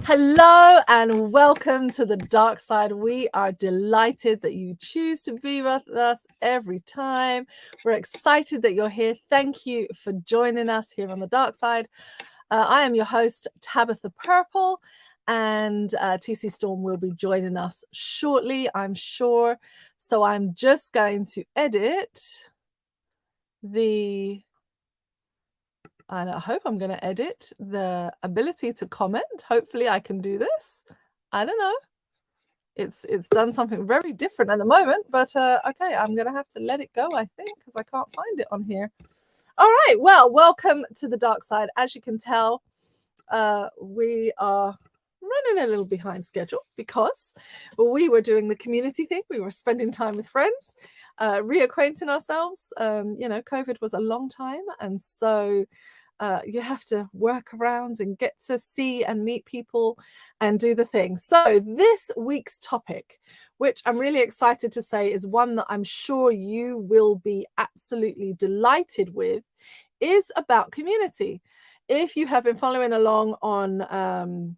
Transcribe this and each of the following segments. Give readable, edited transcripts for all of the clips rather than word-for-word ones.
Hello and welcome to the Dark Side. We are delighted that you choose to be with us every time. We're excited that you're here. Thank you for joining us here on the Dark Side. I am your host, Tabitha Purple, and TC Storm will be joining us shortly, I'm sure. So I'm just going to edit and I hope I'm going to edit the ability to comment. Hopefully I can do this. I don't know. It's done something very different at the moment, but okay, I'm going to have to let it go, I think, because I can't find it on here. All right, well, welcome to the Dark Side. As you can tell, we are running a little behind schedule because we were doing the community thing. We were spending time with friends, reacquainting ourselves. COVID was a long time, and so you have to work around and get to see and meet people and do the thing. So this week's topic, which I'm really excited to say is one that I'm sure you will be absolutely delighted with, is about community. If you have been following along on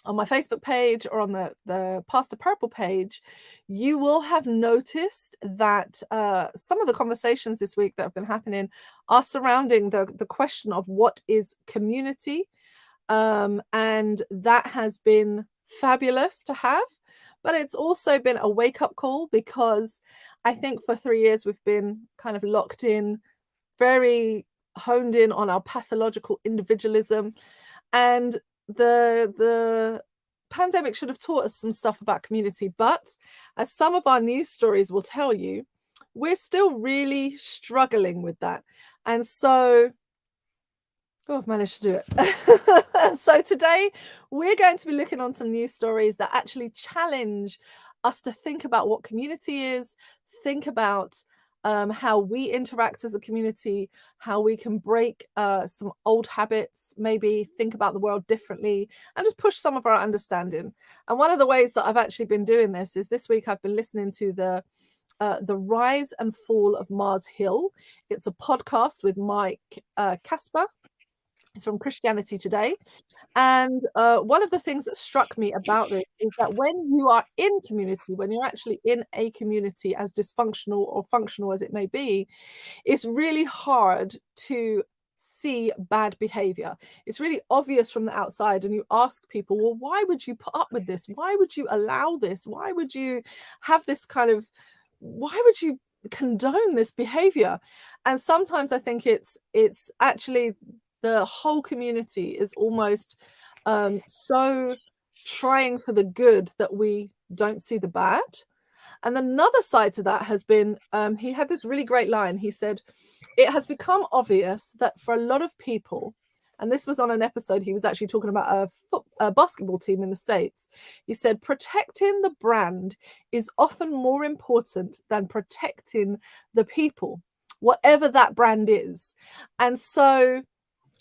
my Facebook page or on the Pastor Purple page, you will have noticed that some of the conversations this week that have been happening are surrounding the question of what is community. And that has been fabulous to have. But it's also been a wake-up call, because I think for 3 years we've been kind of locked in, very honed in on our pathological individualism. And the pandemic should have taught us some stuff about community, but as some of our news stories will tell you, we're still really struggling with that. And so I've managed to do it. So today we're going to be looking on some news stories that actually challenge us to think about what community is, think about how we interact as a community, how we can break some old habits, maybe think about the world differently, and just push some of our understanding. And one of the ways that I've actually been doing this is this week I've been listening to the Rise and Fall of Mars Hill. It's a podcast with Mike Casper. It's from Christianity Today. And one of the things that struck me about this is that when you are in community, when you're actually in a community, as dysfunctional or functional as it may be, it's really hard to see bad behavior. It's really obvious from the outside, and you ask people, well, why would you put up with this? Why would you allow this? Why would you have this kind of, why would you condone this behavior? And sometimes I think it's actually the whole community is almost so trying for the good that we don't see the bad. And another side to that has been, he had this really great line. He said, it has become obvious that for a lot of people, and this was on an episode, he was actually talking about a basketball team in the States. He said, protecting the brand is often more important than protecting the people, whatever that brand is. And so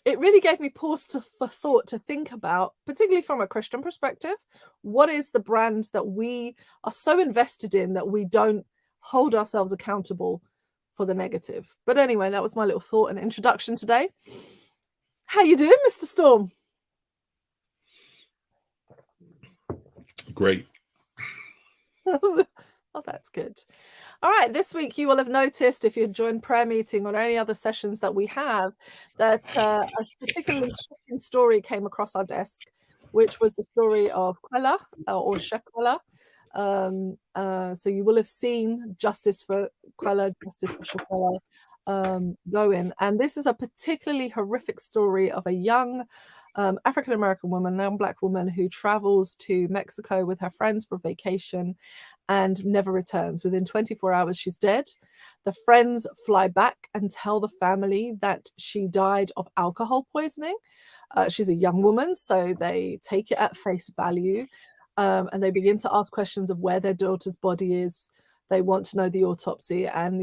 it really gave me pause for thought to think about, particularly from a Christian perspective, what is the brand that we are so invested in that we don't hold ourselves accountable for the negative. But anyway, that was my little thought and introduction today. How you doing, Mr. Storm? Great. Oh, that's good. All right, this week you will have noticed, if you joined prayer meeting or any other sessions that we have, that a particularly shocking story came across our desk, which was the story of Quella or Shequella. So you will have seen Justice for Quella, Justice for Shequella going. And this is a particularly horrific story of a young African-American woman, young Black woman, who travels to Mexico with her friends for vacation and never returns. Within 24 hours, she's dead. The friends fly back and tell the family that she died of alcohol poisoning. She's a young woman, so they take it at face value, and they begin to ask questions of where their daughter's body is. They want to know the autopsy, and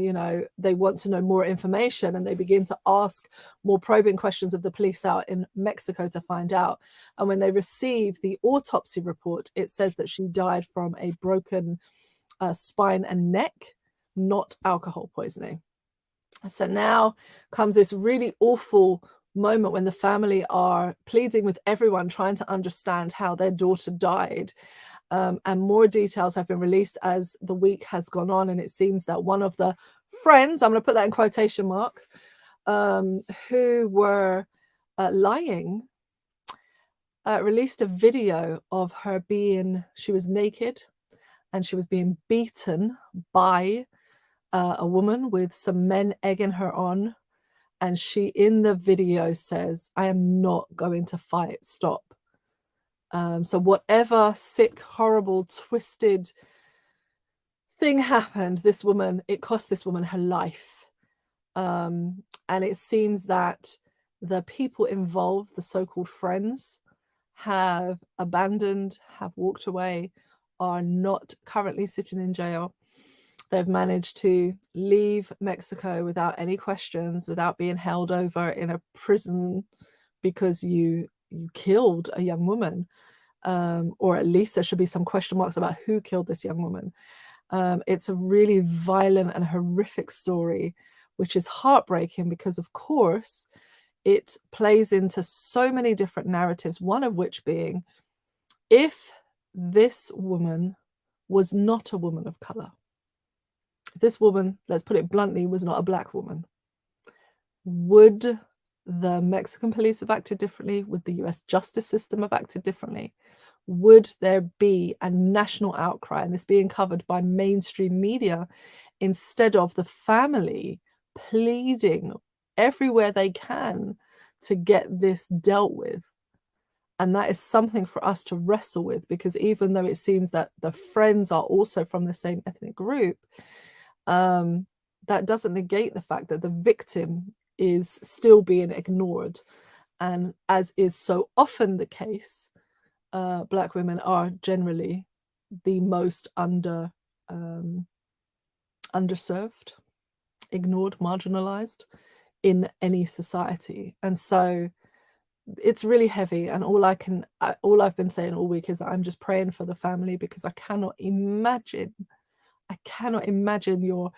they want to know more information, and they begin to ask more probing questions of the police out in Mexico to find out. And when they receive the autopsy report, it says that she died from a broken spine and neck, not alcohol poisoning. So now comes this really awful moment when the family are pleading with everyone, trying to understand how their daughter died. And more details have been released as the week has gone on. And it seems that one of the friends, I'm going to put that in quotation mark, who were lying, released a video of her she was naked and she was being beaten by a woman with some men egging her on. And she, in the video, says, "I am not going to fight. Stop." So whatever sick, horrible, twisted thing happened, it cost this woman her life. And it seems that the people involved, the so-called friends, have abandoned, have walked away, are not currently sitting in jail. They've managed to leave Mexico without any questions, without being held over in a prison because you killed a young woman, or at least there should be some question marks about who killed this young woman. It's a really violent and horrific story, which is heartbreaking because, of course, it plays into so many different narratives, one of which being, if this woman was not a woman of color, this woman, let's put it bluntly, was not a Black woman, would the Mexican police have acted differently? Would the US justice system have acted differently? Would there be a national outcry, and this being covered by mainstream media instead of the family pleading everywhere they can to get this dealt with? And that is something for us to wrestle with, because even though it seems that the friends are also from the same ethnic group, that doesn't negate the fact that the victim is still being ignored. And as is so often the case, Black women are generally the most underserved, ignored, marginalized in any society. And so it's really heavy. And all I've been saying all week is that I'm just praying for the family, because I cannot imagine your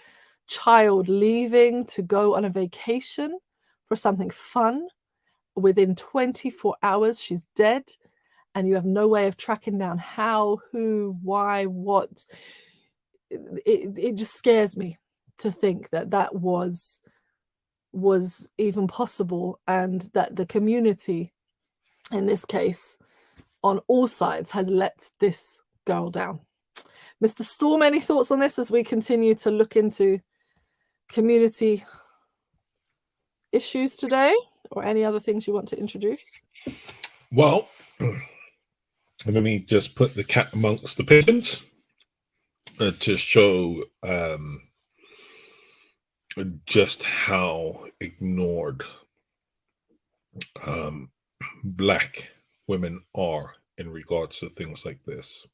child leaving to go on a vacation for something fun. Within 24 hours, she's dead, and you have no way of tracking down how, who, why, what. It just scares me to think that was even possible, and that the community, in this case, on all sides, has let this girl down. Mr. Storm, any thoughts on this as we continue to look into community issues today, or any other things you want to introduce? Well, let me just put the cat amongst the pigeons to show just how ignored Black women are in regards to things like this.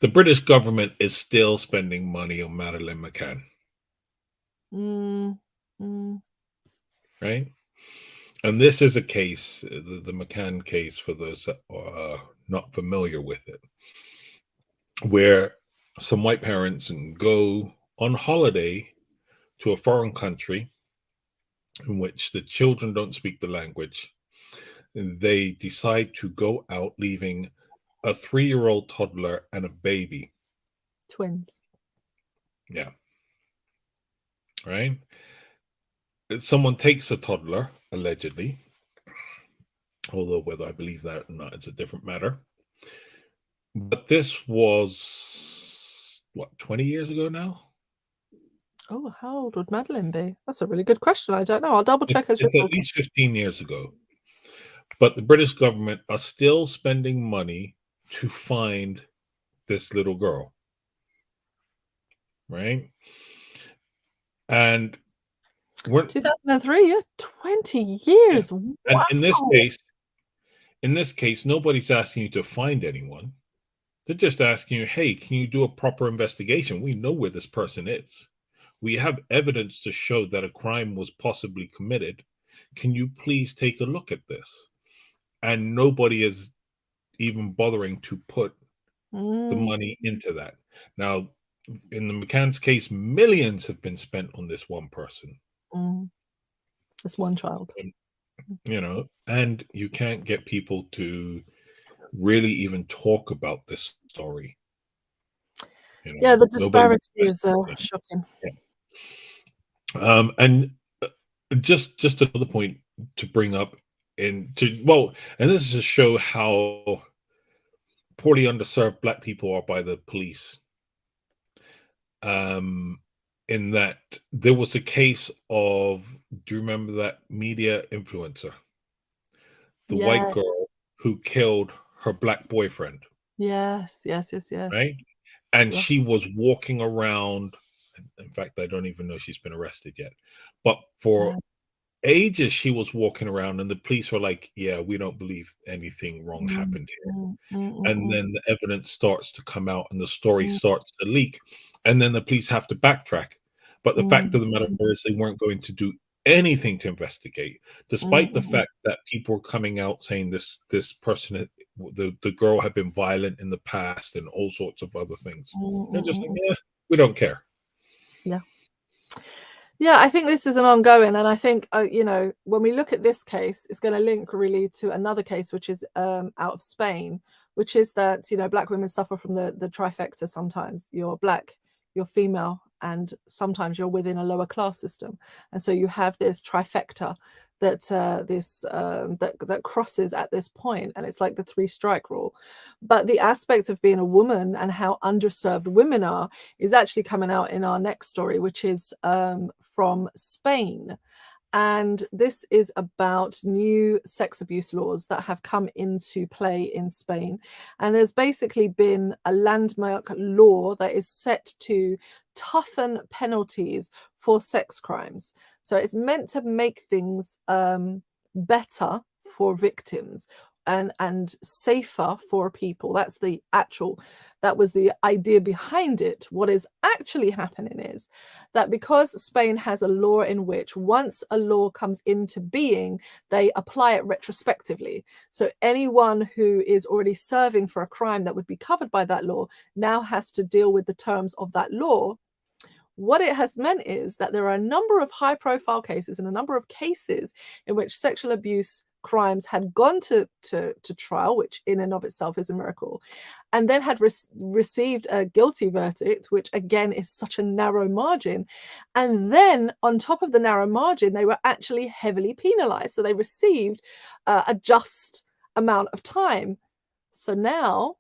The British government is still spending money on Madeleine McCann. Right? And this is a case, the McCann case, for those that are not familiar with it, where some white parents go on holiday to a foreign country in which the children don't speak the language. They decide to go out, leaving a 3-year-old toddler and a baby. Twins. Yeah. Right? Someone takes a toddler, allegedly, although whether I believe that or not, it's a different matter. But this was, what, 20 years ago now? Oh, how old would Madeleine be? That's a really good question. I don't know. I'll double check as you're It's at talking. least 15 years ago. But the British government are still spending money to find this little girl. Right? And we're 2003, yeah, 20 years. yeah. Wow. And in this case, nobody's asking you to find anyone. They're just asking you, hey, can you do a proper investigation? We know where this person is. We have evidence to show that a crime was possibly committed. Can you please take a look at this? And nobody is even bothering to put the money into that. Now, in the McCann's case, millions have been spent on this one person. Just one child. You know, and you can't get people to really even talk about this story. You Yeah, know, the nobody disparity is investigates shocking. it. And just another point to bring up, and this is to show how poorly underserved Black people are by the police. Um, in that there was a case of, do you remember that media influencer, the white Yes, girl who killed her Black boyfriend, yes, yes, yes, right? yes. And Yeah, she was walking around. In fact, I don't even know if she's been arrested yet. But for yeah. ages, she was walking around, and the police were like, "Yeah, we don't believe anything wrong Mm, happened here." mm, mm, mm, And mm, then the evidence starts to come out, and the story mm, starts to leak, and then the police have to backtrack. But the fact mm, of the matter is, they weren't going to do anything to investigate, mm, despite the mm, fact that people were coming out saying this person, the girl had been violent in the past, and all sorts of other things. mm, They're mm, just mm, like, mm. yeah, we don't care. Yeah. Yeah, I think this is an ongoing, and I think, when we look at this case, it's going to link really to another case, which is out of Spain, which is that, Black women suffer from the trifecta sometimes. You're Black, you're female, and sometimes you're within a lower class system. And so you have this trifecta that crosses at this point, and it's like the three strike rule. But the aspect of being a woman and how underserved women are is actually coming out in our next story, which is from Spain. And this is about new sex abuse laws that have come into play in Spain. And there's basically been a landmark law that is set to toughen penalties for sex crimes. So it's meant to make things better for victims and safer for people. That was the idea behind it. What is actually happening is that because Spain has a law in which once a law comes into being, they apply it retrospectively. So anyone who is already serving for a crime that would be covered by that law now has to deal with the terms of that law. What it has meant is that there are a number of high profile cases and a number of cases in which sexual abuse crimes had gone to trial, which in and of itself is a miracle, and then had received a guilty verdict, which again is such a narrow margin. And then on top of the narrow margin, they were actually heavily penalized. So they received a just amount of time. So now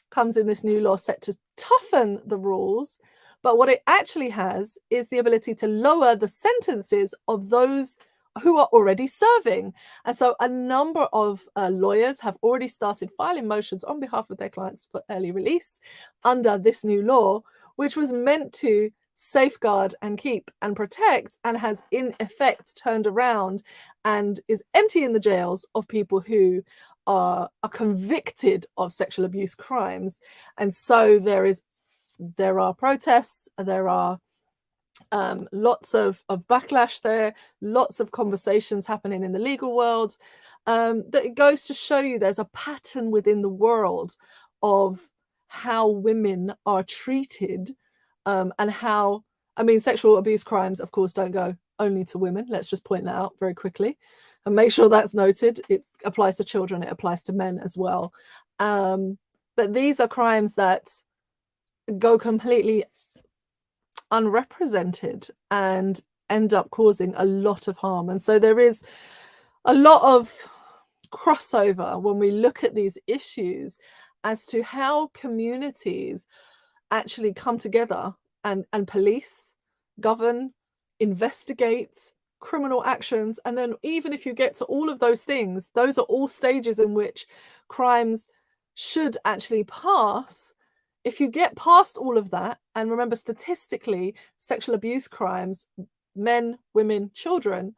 comes in this new law set to toughen the rules. But what it actually has is the ability to lower the sentences of those who are already serving. And so a number of lawyers have already started filing motions on behalf of their clients for early release under this new law, which was meant to safeguard and keep and protect, and has in effect turned around and is emptying the jails of people who are convicted of sexual abuse crimes. And so there are protests, there are lots of backlash there, lots of conversations happening in the legal world. That it goes to show you there's a pattern within the world of how women are treated, and how, sexual abuse crimes, of course, don't go only to women. Let's just point that out very quickly and make sure that's noted. It applies to children, it applies to men as well. But these are crimes that go completely unrepresented and end up causing a lot of harm. And so there is a lot of crossover when we look at these issues as to how communities actually come together and police, govern, investigate criminal actions. And then even if you get to all of those things, those are all stages in which crimes should actually pass. If you get past all of that, and remember, statistically, sexual abuse crimes, men, women, children,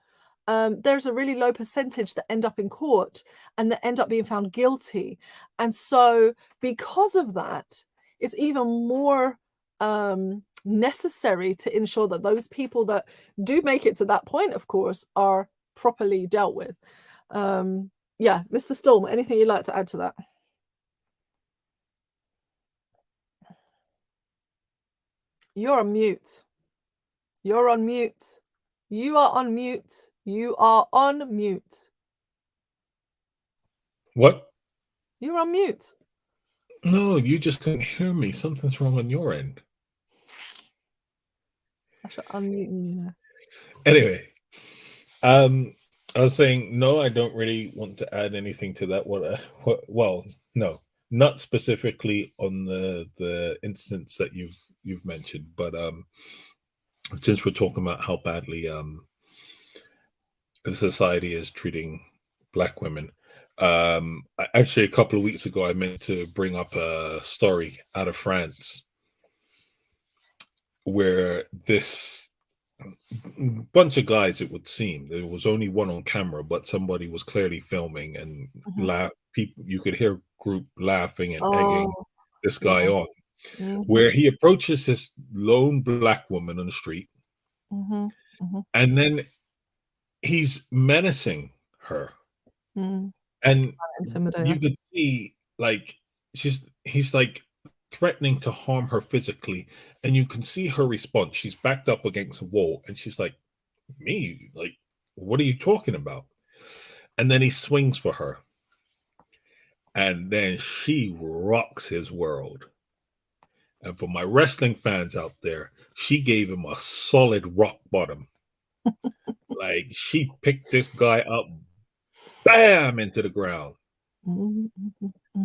there's a really low percentage that end up in court and that end up being found guilty. And so because of that, it's even more necessary to ensure that those people that do make it to that point, of course, are properly dealt with. Yeah, Mr. Storm, anything you'd like to add to that? You're on mute. You're on mute. You are on mute. You are on mute. What? You're on mute. No, you just couldn't hear me. Something's wrong on your end. I should unmute you. Anyway, I was saying no. I don't really want to add anything to that. Well, no, not specifically on the instance that you've mentioned, but since we're talking about how badly the society is treating Black women, actually a couple of weeks ago I meant to bring up a story out of France where this bunch of guys, it would seem there was only one on camera, but somebody was clearly filming and people, you could hear group laughing and egging Oh, this guy on, mm-hmm, where he approaches this lone Black woman on the street, mm-hmm, and then he's menacing her, mm-hmm. and Intimidator. you could see like he's like threatening to harm her physically, and you can see her response. She's backed up against a wall, and she's like, "Me? Like, what are you talking about?" And then he swings for her, and then she rocks his world. And for my wrestling fans out there, she gave him a solid rock bottom. Like, she picked this guy up, bam, into the ground. Mm-hmm.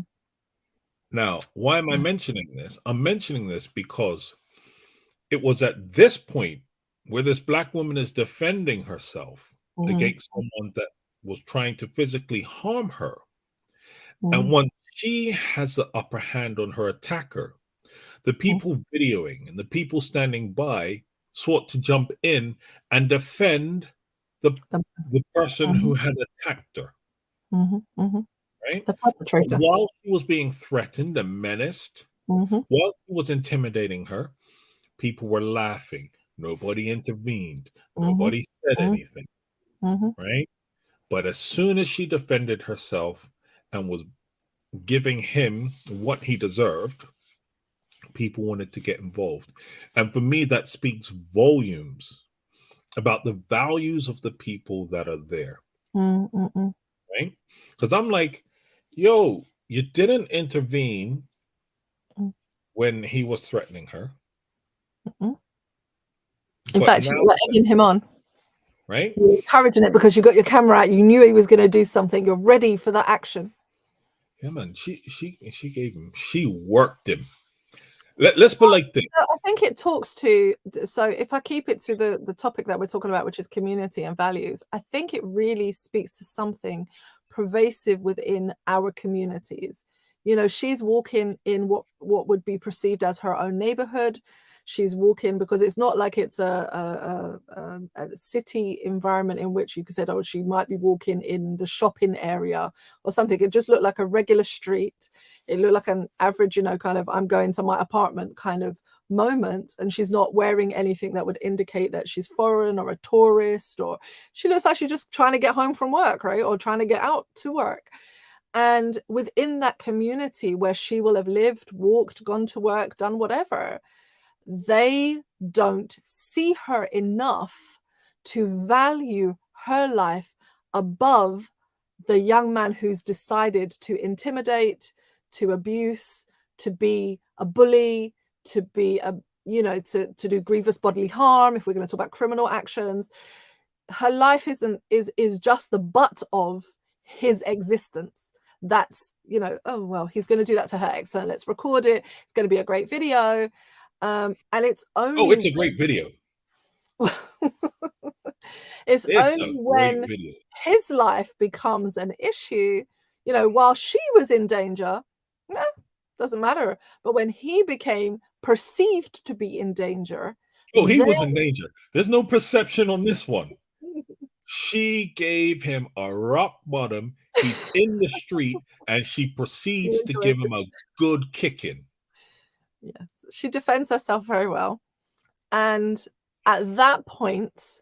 Now, why am I mentioning this? I'm mentioning this because it was at this point where this Black woman is defending herself against someone that was trying to physically harm her. And once she has the upper hand on her attacker, the people videoing and the people standing by sought to jump in and defend the person who had attacked her. Right? The perpetrator. While she was being threatened and menaced, while he was intimidating her, people were laughing. Nobody intervened. Nobody said anything. Right? But as soon as she defended herself and was giving him what he deserved, people wanted to get involved. And for me, that speaks volumes about the values of the people that are there. Right? Because I'm like, yo, you didn't intervene when he was threatening her. In fact, you were egging him on. Right? You're encouraging it because you got your camera out. You knew he was going to do something. You're ready for that action. Yeah, man. She gave him. She worked him. Let's put like this. I think it talks to. So if I keep it to the topic that we're talking about, which is community and values, I think it really speaks to something pervasive within our communities. You know, she's walking in what would be perceived as her own neighborhood. She's walking because it's not like it's a city environment in which you could say, oh, she might be walking in the shopping area or something. It just looked like a regular street. It looked like an average, you know, kind of I'm going to my apartment kind of moment. And she's not wearing anything that would indicate that she's foreign or a tourist, or she looks like she's just trying to get home from work, right? Or trying to get out to work. And within that community where she will have lived, walked, gone to work, done whatever, they don't see her enough to value her life above the young man who's decided to intimidate, to abuse, to be a bully, to be a, you know, to do grievous bodily harm. If we're going to talk about criminal actions, her life is just the butt of his existence. That's, you know, oh well, he's going to do that to her. Excellent, let's record it. It's going to be a great video. And it's only it's a great video. it's only when his life becomes an issue, you know, while she was in danger, doesn't matter. But when he became perceived to be in danger, he was in danger. There's no perception on this one. She gave him a rock bottom. He's in the street, and she proceeds to give him a good kicking. Yes, she defends herself very well. And at that point,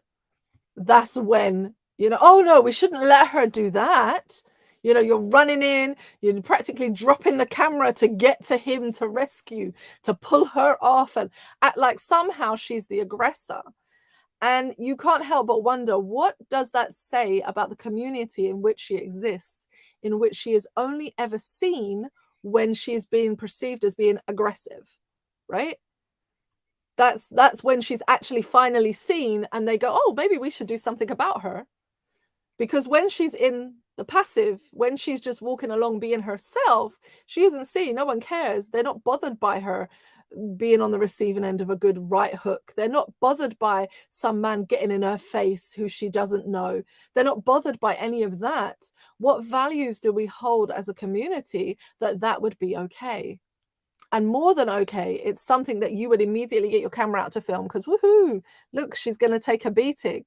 that's when, you know, oh no, we shouldn't let her do that. You know, you're running in, you're practically dropping the camera to get to him to rescue, to pull her off and act like somehow she's the aggressor. And you can't help but wonder, what does that say about the community in which she exists, in which she is only ever seen when she's being perceived as being aggressive, right? That's when she's actually finally seen, and they go, oh, maybe we should do something about her. Because when she's in the passive, when she's just walking along being herself, she isn't seen. No one cares. They're not bothered by her being on the receiving end of a good right hook. They're not bothered by some man getting in her face who she doesn't know. They're not bothered by any of that. What values do we hold as a community that would be okay? And more than okay, it's something that you would immediately get your camera out to film, because woohoo, look, she's going to take a beating.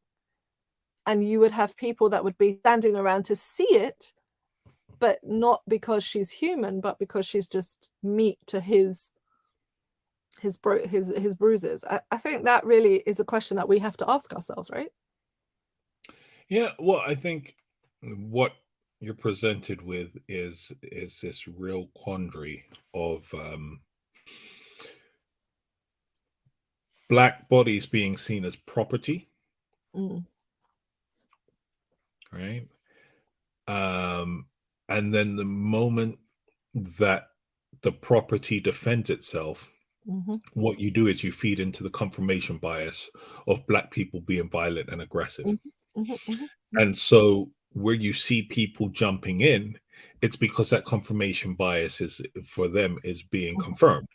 And you would have people that would be standing around to see it, but not because she's human, but because she's just meat to his bruises. I think that really is a question that we have to ask ourselves, right? Yeah, well, I think what you're presented with is this real quandary of Black bodies being seen as property, right? And then the moment that the property defends itself, what you do is you feed into the confirmation bias of Black people being violent and aggressive. And so where you see people jumping in, it's because that confirmation bias is for them is being confirmed.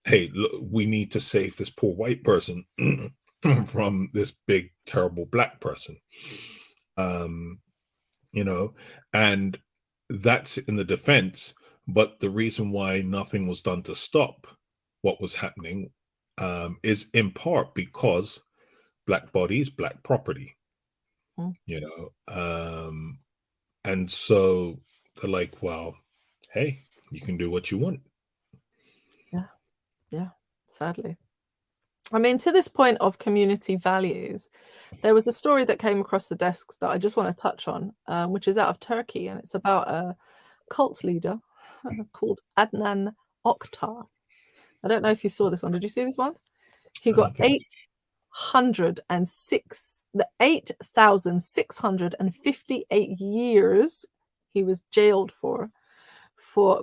Hey, look, we need to save this poor white person from this big, terrible Black person. You know, and that's in the defense. But the reason why nothing was done to stop what was happening is in part because Black bodies, Black property, you know. And so they're like, well, hey, you can do what you want. Yeah, sadly. I mean, to this point of community values, there was a story that came across the desks that I just want to touch on, which is out of Turkey, and it's about a cult leader called Adnan Oktar. I don't know if you saw this one. Did you see this one? He got 8,658 years he was jailed for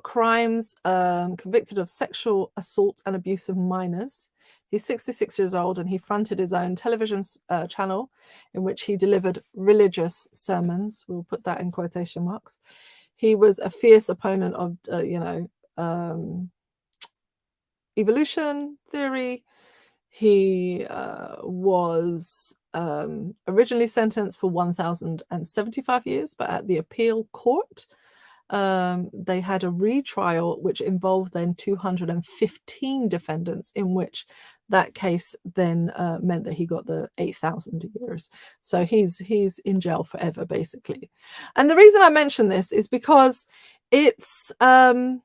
crimes convicted of sexual assault and abuse of minors. He's 66 years old, and he fronted his own television channel in which he delivered religious sermons. We'll put that in quotation marks. He was a fierce opponent of, evolution theory. He was originally sentenced for 1,075 years, but at the appeal court, they had a retrial which involved then 215 defendants, in which that case then meant that he got the 8,000 years. So he's in jail forever, basically. And the reason I mention this is because it's a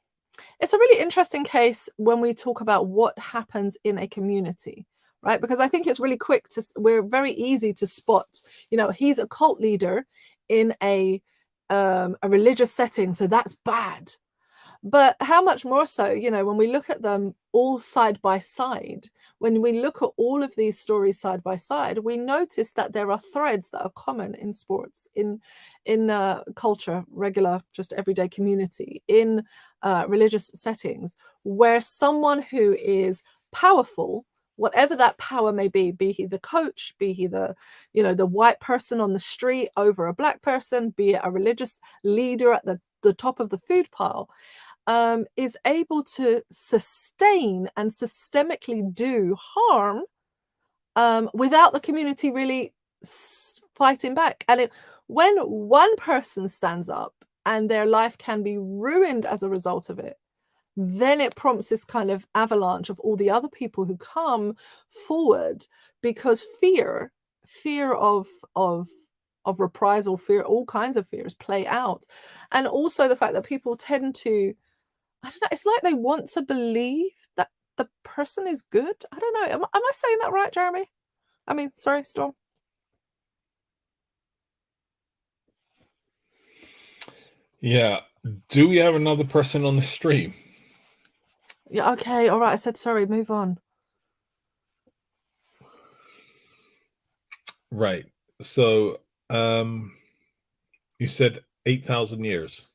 really interesting case when we talk about what happens in a community, right? Because I think it's really we're very easy to spot, he's a cult leader in a religious setting, so that's bad. But how much more so, when we look at them all side by side, when we look at all of these stories side by side, we notice that there are threads that are common in sports, in culture, regular, just everyday community, in religious settings, where someone who is powerful, whatever that power may be he the coach, be he the white person on the street over a Black person, be it a religious leader at the top of the food pile, is able to sustain and systemically do harm without the community really fighting back. And when one person stands up and their life can be ruined as a result of it, then it prompts this kind of avalanche of all the other people who come forward, because fear of reprisal, fear, all kinds of fears play out. And also the fact that people tend to, I don't know, it's like they want to believe that the person is good. I don't know. Am I saying that right, Jeremy? I mean, sorry, Storm. Yeah. Do we have another person on the stream? Yeah, okay, all right. I said sorry, move on. Right. So, you said 8,000 years.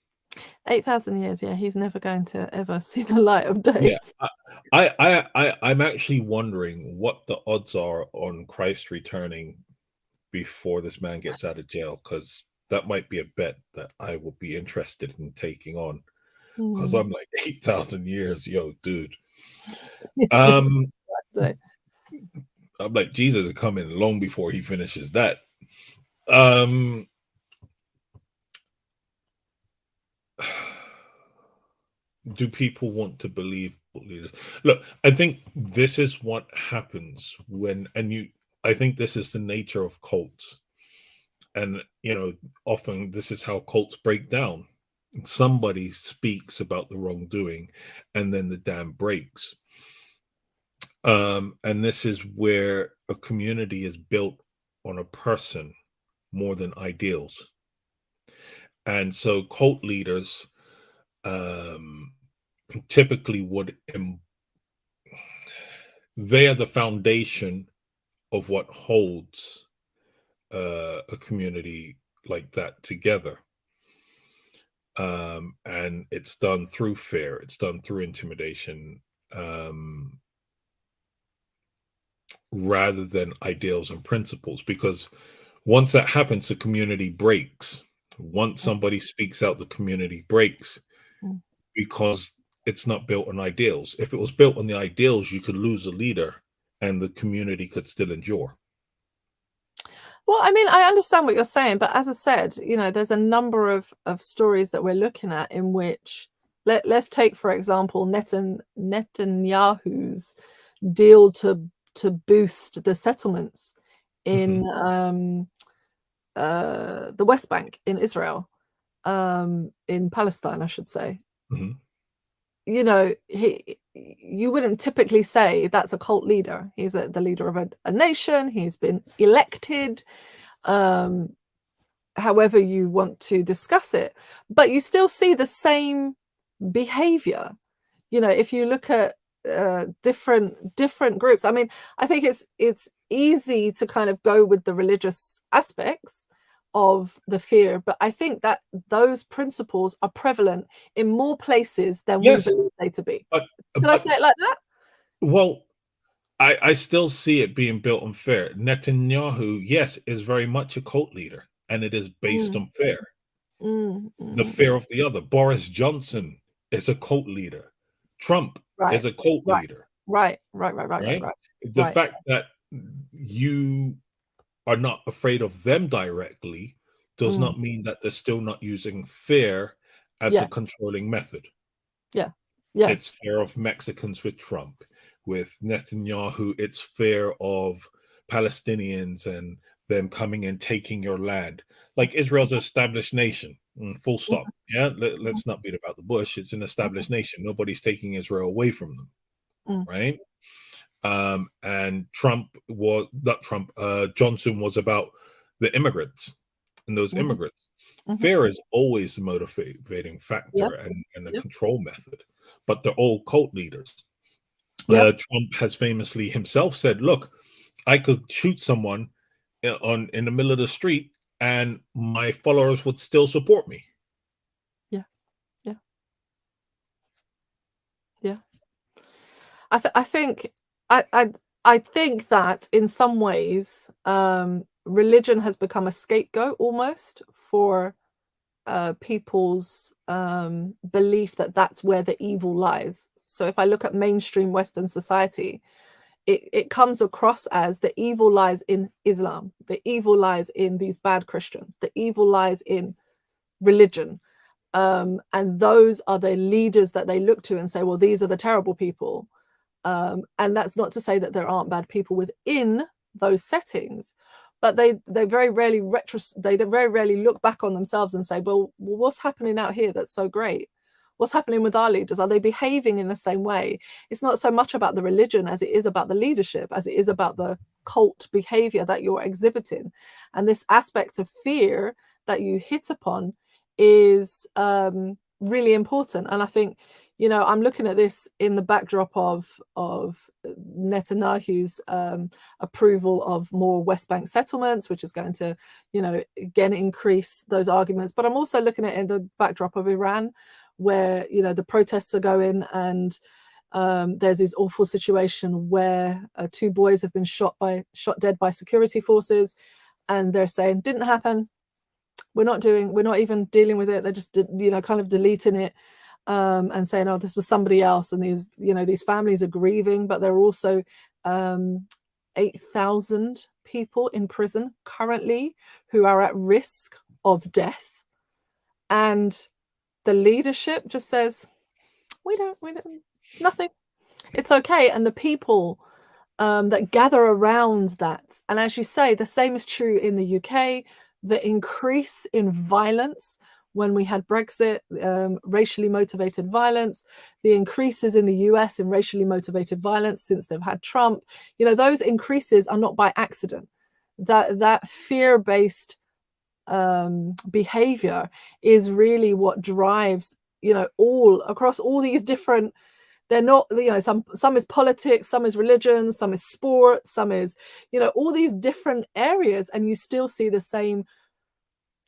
8,000 years, yeah, he's never going to ever see the light of Yeah. day. I'm actually wondering what the odds are on Christ returning before this man gets out of jail, because that might be a bet that I will be interested in taking on. Because Mm. I'm like 8,000 years, yo, dude. Um, So, I'm like, Jesus is coming long before he finishes that. Um, do people want to believe leaders? Look, I think this is what happens when, I think this is the nature of cults. And, often this is how cults break down. Somebody speaks about the wrongdoing, and then the dam breaks. And this is where a community is built on a person more than ideals. And so cult leaders um, typically they are the foundation of what holds a community like that together. And it's done through fear, it's done through intimidation, um, rather than ideals and principles. Because once that happens, the community breaks. Once somebody speaks out, the community breaks mm. because it's not built on ideals. If it was built on the ideals, you could lose a leader and the community could still endure. Well, I mean, I understand what you're saying, but as I said, there's a number of stories that we're looking at in which let's take, for example, Netanyahu's deal to boost the settlements in Mhm, the West Bank in Israel, in Palestine, I should say. mhm, You wouldn't typically say that's a cult leader. He's the leader of a nation. He's been elected. Um, however you want to discuss it, but you still see the same behavior. If you look at different groups, I mean, I think it's easy to kind of go with the religious aspects of the fear, but I think that those principles are prevalent in more places than we yes, believe they to be. but Can I say it like that? well, I still see it being built on fear. Netanyahu, yes, is very much a cult leader, and it is based Mm, on fear. mm, The mm. fear of the other. Boris Johnson is a cult leader. Trump Right, is a cult right, leader, right, right, right, right, right, right? right, The right. fact that you are not afraid of them directly does Mm, not mean that they're still not using fear as a yes, controlling method. yeah, It's yes. fear of Mexicans with Trump. With Netanyahu, it's fear of Palestinians and them coming and taking your land. Like Israel's an established nation, full stop. Mhm, Yeah, mhm, let's not beat about the bush. It's an mhm, established nation. Nobody's taking Israel away from them, mm, right? And Trump was not Trump. Johnson was about the immigrants and those mhm, immigrants. mhm. Fear is always the motivating Yep, factor and a yep, control method, but they're all cult leaders. yep, Trump has famously himself said, "Look, I could shoot someone in the middle of the street, and my followers would still support me." yeah, yeah, yeah. I think I, I I think that in some ways, religion has become a scapegoat almost for people's belief that that's where the evil lies. So if I look at mainstream Western society, it comes across as the evil lies in Islam, the evil lies in these bad Christians, the evil lies in religion. And those are the leaders that they look to and say, well, these are the terrible people. And that's not to say that there aren't bad people within those settings, but they very rarely they very rarely look back on themselves and say, well, what's happening out here that's so great? What's happening with our leaders? Are they behaving in the same way? It's not so much about the religion as it is about the leadership, as it is about the cult behavior that you're exhibiting. And this aspect of fear that you hit upon is really important. And I think you know, I'm looking at this in the backdrop of Netanyahu's approval of more West Bank settlements, which is going to, you know, again increase those arguments. But I'm also looking at it in the backdrop of Iran, where, you know, the protests are going, and there's this awful situation where 2 boys have been shot dead by security forces, and they're saying didn't happen. We're not even dealing with it. They're just, you know, kind of deleting it. And saying, oh, this was somebody else, and these, you know, these families are grieving, but there are also 8,000 people in prison currently who are at risk of death, and the leadership just says, we don't, nothing, it's okay. And the people that gather around that, and as you say, the same is true in the UK, the increase in violence when we had Brexit, racially motivated violence, the increases in the US in racially motivated violence since they've had Trump, you know, those increases are not by accident. That fear-based behavior is really what drives, you know, all across all these different, they're not, you know, some is politics, some is religion, some is sport, some is, you know, all these different areas, and you still see the same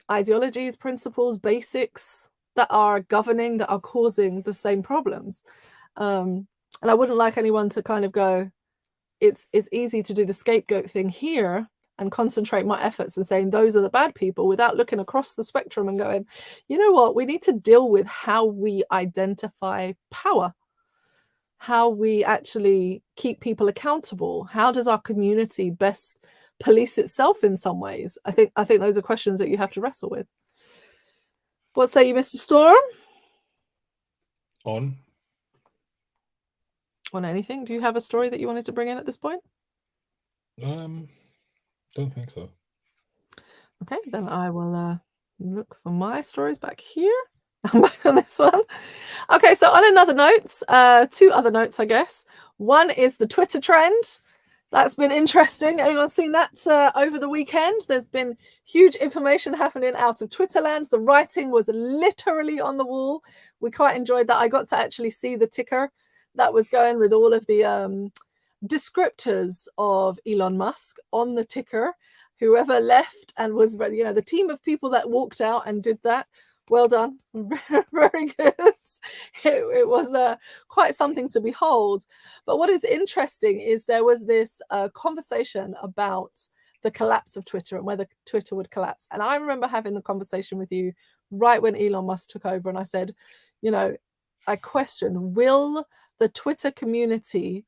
ideologies, principles, basics that are governing, that are causing the same problems. And I wouldn't like anyone to kind of go, it's easy to do the scapegoat thing here and concentrate my efforts and saying those are the bad people, without looking across the spectrum and going, you know what, we need to deal with how we identify power, how we actually keep people accountable. How does our community best police itself in some ways? I think those are questions that you have to wrestle with. What say you, Mr. Storm? On anything? Do you have a story that you wanted to bring in at this point? Don't think so. Okay, then I will look for my stories back here. I'm back on this one. Okay, so on another note, 2 other notes, I guess. One is the Twitter trend. That's been interesting. Anyone seen that over the weekend? There's been huge information happening out of Twitterland. The writing was literally on the wall. We quite enjoyed that. I got to actually see the ticker that was going with all of the descriptors of Elon Musk on the ticker. Whoever left and was, you know, the team of people that walked out and did that, well done. Very good. It was quite something to behold. But what is interesting is there was this conversation about the collapse of Twitter and whether Twitter would collapse. And I remember having the conversation with you right when Elon Musk took over, and I said, you know, I question, will the Twitter community,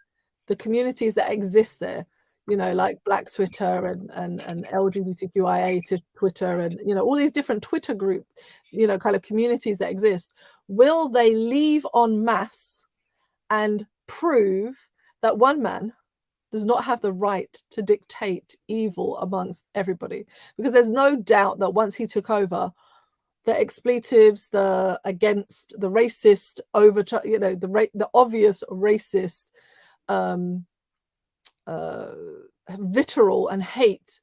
the communities that exist there, you know, like Black Twitter and LGBTQIA Twitter, and, you know, all these different Twitter group, you know, kind of communities that exist, will they leave en masse and prove that one man does not have the right to dictate evil amongst everybody? Because there's no doubt that once he took over, the expletives, the against, the racist, over, you know, the obvious racist vitriol and hate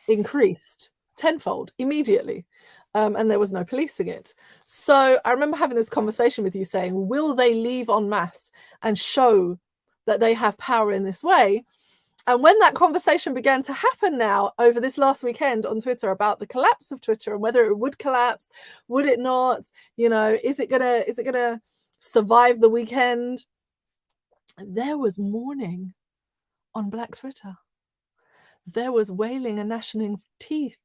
increased tenfold immediately, and there was no policing it. So I remember having this conversation with you saying, will they leave en masse and show that they have power in this way? And when that conversation began to happen now over this last weekend on Twitter about the collapse of Twitter and whether it would collapse, would it not, you know, is it gonna survive the weekend? There was mourning on Black Twitter. There was wailing and gnashing of teeth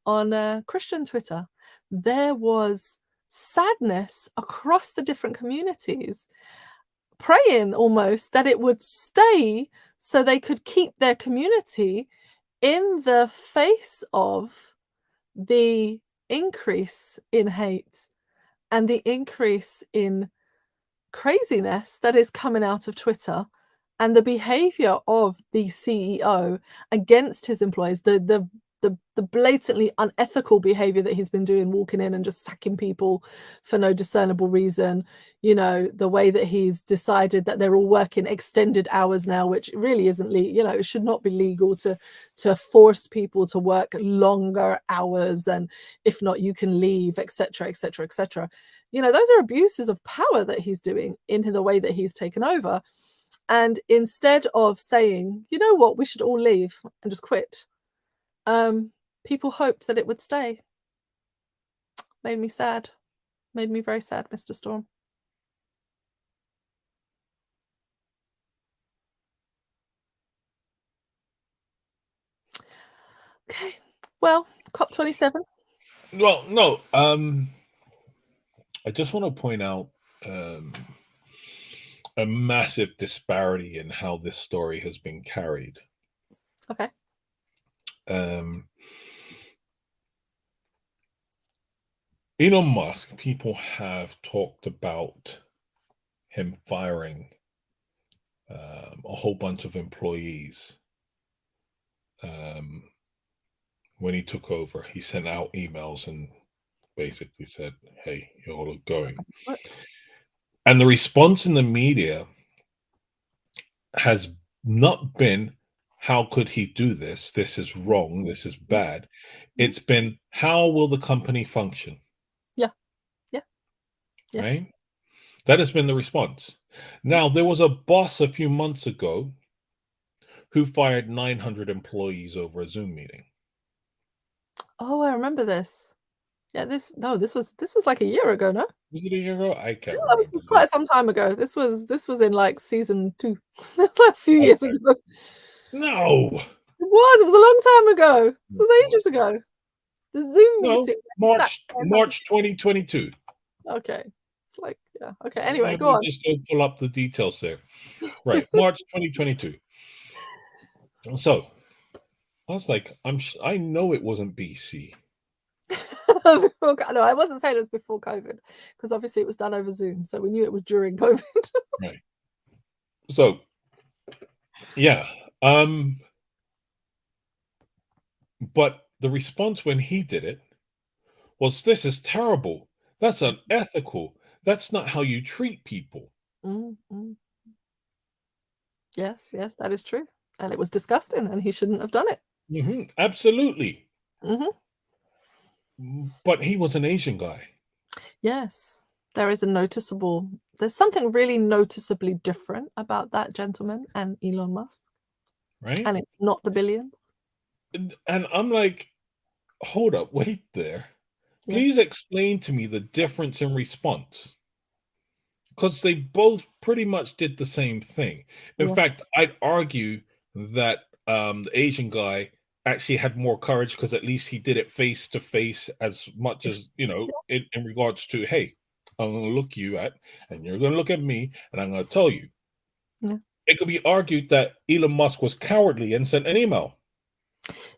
on Christian Twitter. There was sadness across the different communities, praying almost that it would stay so they could keep their community in the face of the increase in hate and the increase in craziness that is coming out of Twitter, and the behavior of the CEO against his employees, the the blatantly unethical behavior that he's been doing, walking in and just sacking people for no discernible reason, the way that he's decided that they're all working extended hours now, which really isn't it should not be legal to force people to work longer hours, and if not you can leave, etc., etc., etc. Those are abuses of power that he's doing into the way that he's taken over. And instead of saying, you know what, we should all leave and just quit, people hoped that it would stay. Made me sad. Made me very sad, Mr. Storm. Okay. Well, COP27. Well, no. I just want to point out a massive disparity in how this story has been carried. Okay. Elon Musk, people have talked about him firing a whole bunch of employees. When he took over, he sent out emails and basically said, hey, you're all going. What? And the response in the media has not been, how could he do this? This is wrong. This is bad. It's been, how will the company function? Yeah. Yeah. Yeah. Right? That has been the response. Now, there was a boss a few months ago who fired 900 employees over a Zoom meeting. Oh, I remember this. Yeah, this was like a year ago, no? Was it a year ago? I can't That remember. was quite some time ago. This was in like season 2. That's like a few years ago. No. It was a long time ago. This was ages ago. The Zoom meeting. March 2022. Okay. It's like, yeah. Okay. Anyway, Let go me on. just go pull up the details there. Right. March 2022. So I was like, I know it wasn't BC. No, I wasn't saying it was before COVID, because obviously it was done over Zoom, so we knew it was during COVID. Right. So, yeah. But the response when he did it was, this is terrible. That's unethical. That's not how you treat people. Mm-hmm. Yes, that is true. And it was disgusting, and he shouldn't have done it. Mm-hmm. Absolutely. Mm-hmm. But he was an Asian guy. Yes, there's something really noticeably different about that gentleman and Elon Musk. Right. And it's not the billions. And I'm like, hold up, wait there. Yeah. Please explain to me the difference in response. Because they both pretty much did the same thing. In fact, I'd argue that the Asian guy actually had more courage, because at least he did it face to face, as much as, in regards to, hey, I'm going to look you at, and you're going to look at me, and I'm going to tell you. Yeah. It could be argued that Elon Musk was cowardly and sent an email.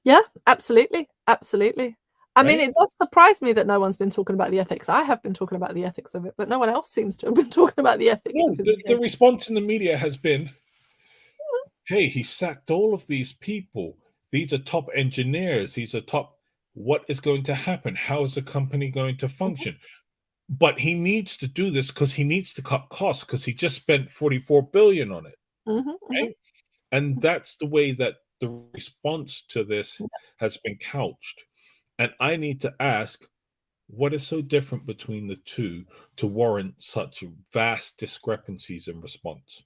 Yeah, absolutely. Absolutely. I mean, it does surprise me that no one's been talking about the ethics. I have been talking about the ethics of it, but no one else seems to have been talking about the ethics of his the response in the media has been, hey, he sacked all of these people. These are top engineers. These are top. What is going to happen? How is the company going to function? But he needs to do this because he needs to cut costs, because he just spent 44 billion on it. Right? And that's the way that the response to this has been couched. And I need to ask, what is so different between the two to warrant such vast discrepancies in response?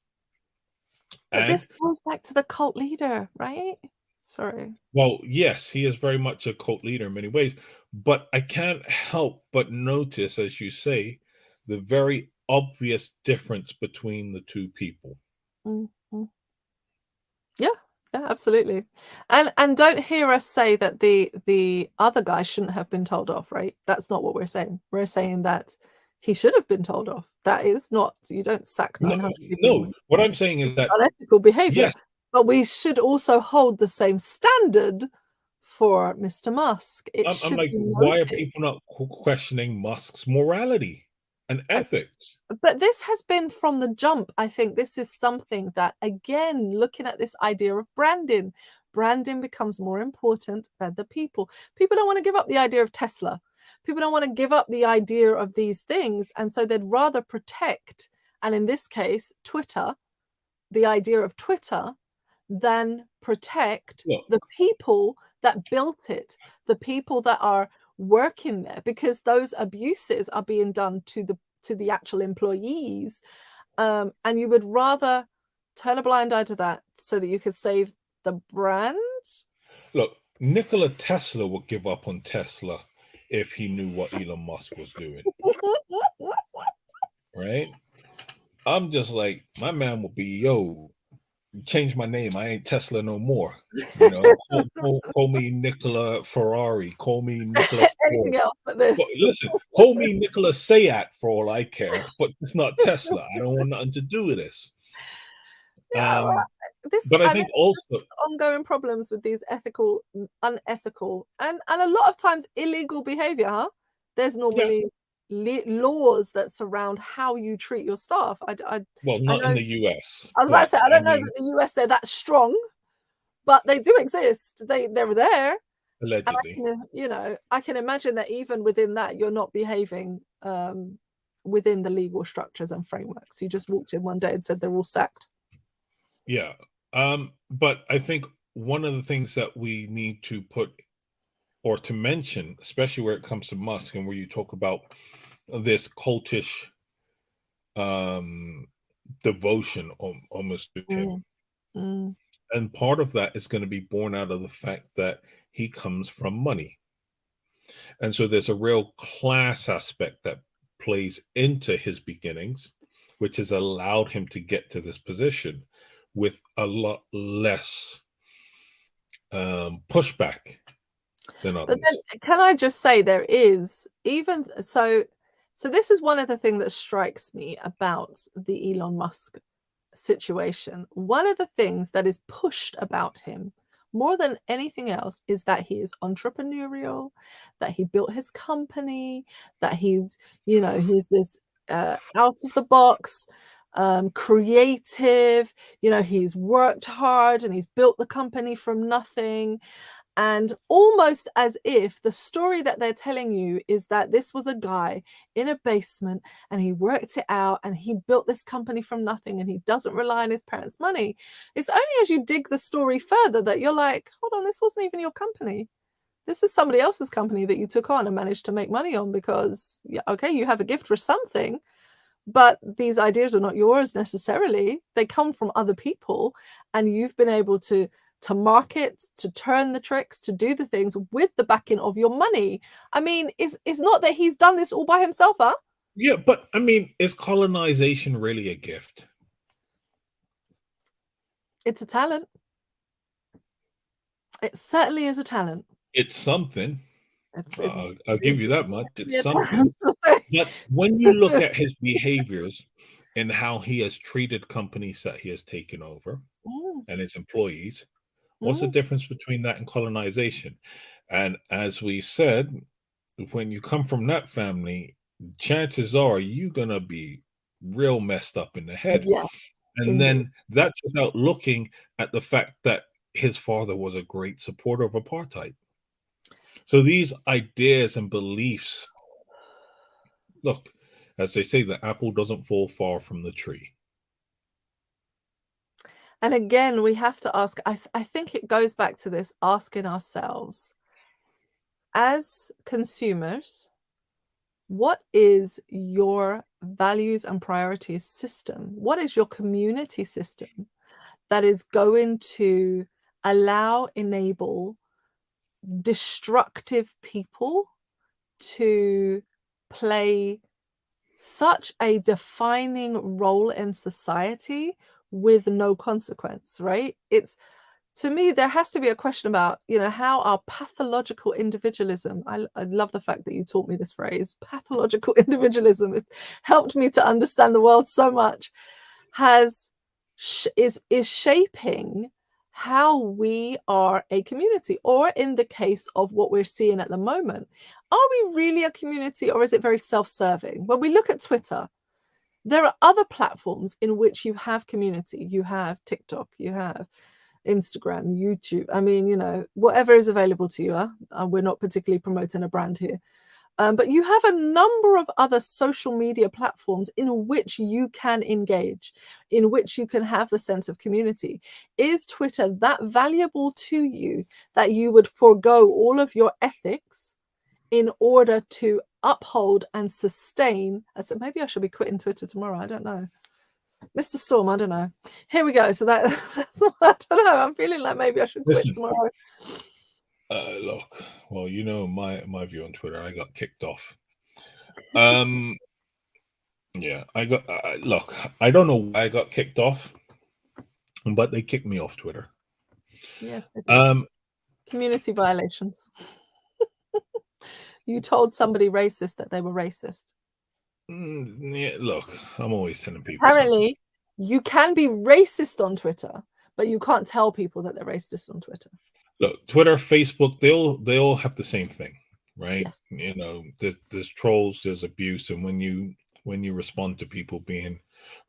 But this goes back to the cult leader, right? Sorry. Well, yes, he is very much a cult leader in many ways, but I can't help but notice, as you say, the very obvious difference between the two people. Mm-hmm. Yeah, absolutely. And don't hear us say that the other guy shouldn't have been told off, right? That's not what we're saying. We're saying that he should have been told off. That is not, you don't sack 900 people. No, what I'm saying is that unethical behavior. Yes. But we should also hold the same standard for Mr. Musk. I'm like, why are people not questioning Musk's morality and ethics? But this has been from the jump. I think this is something that, again, looking at this idea of branding, branding becomes more important than the people. People don't want to give up the idea of Tesla. People don't want to give up the idea of these things. And so they'd rather protect, and in this case, Twitter, the idea of Twitter, than protect the people that built it, the people that are working there, because those abuses are being done to the actual employees. And you would rather turn a blind eye to that so that you could save the brand? Look, Nikola Tesla would give up on Tesla if he knew what Elon Musk was doing. Right? I'm just like, my man will be, yo, change my name. I ain't Tesla no more. You know, call me Nikola Ferrari. Call me Nikola Anything else but this. But listen, call me Nikola Sayat for all I care, but it's not Tesla. I don't want nothing to do with this. Yeah, well, I think also ongoing problems with these ethical, unethical, and a lot of times illegal behavior. Huh? There's normally laws that surround how you treat your staff. Well, not in the US. I was about to say, I don't know that the US they're that strong, but they do exist. They're there. Allegedly. I can imagine that even within that, you're not behaving within the legal structures and frameworks. You just walked in one day and said they're all sacked. Yeah. But I think one of the things that we need to put or to mention, especially where it comes to Musk and where you talk about this cultish devotion almost to him. And part of that is going to be born out of the fact that he comes from money. And so there's a real class aspect that plays into his beginnings, which has allowed him to get to this position with a lot less pushback than others. But then, can I just say, there is even so this is one of the things that strikes me about the Elon Musk situation. One of the things that is pushed about him more than anything else is that he is entrepreneurial, that he built his company, that he's this out of the box, creative, he's worked hard and he's built the company from nothing. And almost as if the story that they're telling you is that this was a guy in a basement and he worked it out and he built this company from nothing and he doesn't rely on his parents' money. It's only as you dig the story further that you're like, hold on, this wasn't even your company. This is somebody else's company that you took on and managed to make money on because, okay, you have a gift for something, but these ideas are not yours necessarily. They come from other people and you've been able to market, to turn the tricks, to do the things with the backing of your money. I mean, it's not that he's done this all by himself, huh? Yeah, but I mean, is colonization really a gift? It's a talent. It certainly is a talent. It's something. I'll give you that much. It's something. But when you look at his behaviors and how he has treated companies that he has taken over and his employees, what's the difference between that and colonization? And as we said, when you come from that family, chances are you're going to be real messed up in the head. Yes, and indeed. Then that's without looking at the fact that his father was a great supporter of apartheid. So these ideas and beliefs, look, as they say, the apple doesn't fall far from the tree. And again, we have to ask, I think it goes back to this, asking ourselves, as consumers, what is your values and priorities system? What is your community system that is going to enable destructive people to play such a defining role in society with no consequence, right? It's, to me, there has to be a question about, how our pathological individualism, I love the fact that you taught me this phrase, pathological individualism, it's helped me to understand the world so much, is shaping how we are a community, or in the case of what we're seeing at the moment, are we really a community, or is it very self-serving? When we look at Twitter, there are other platforms in which you have community. You have TikTok, you have Instagram, YouTube. I mean, you know, whatever is available to you. We're not particularly promoting a brand here. But you have a number of other social media platforms in which you can engage, in which you can have the sense of community. Is Twitter that valuable to you that you would forego all of your ethics in order to uphold and sustain? I said, maybe I should be quitting Twitter tomorrow. I don't know. Mr. Storm, I don't know. Here we go. So that's what, I don't know. I'm feeling like maybe I should quit tomorrow. Look, well, you know my view on Twitter. I got kicked off. Yeah, I got. Look, I don't know why I got kicked off, but they kicked me off Twitter. Yes, they did. Community violations. You told somebody racist that they were racist. Yeah, look, I'm always telling people. Apparently, you can be racist on Twitter, but you can't tell people that they're racist on Twitter. Look, Twitter, Facebook, they all have the same thing, right? Yes. You know, there's trolls, there's abuse, and when you respond to people being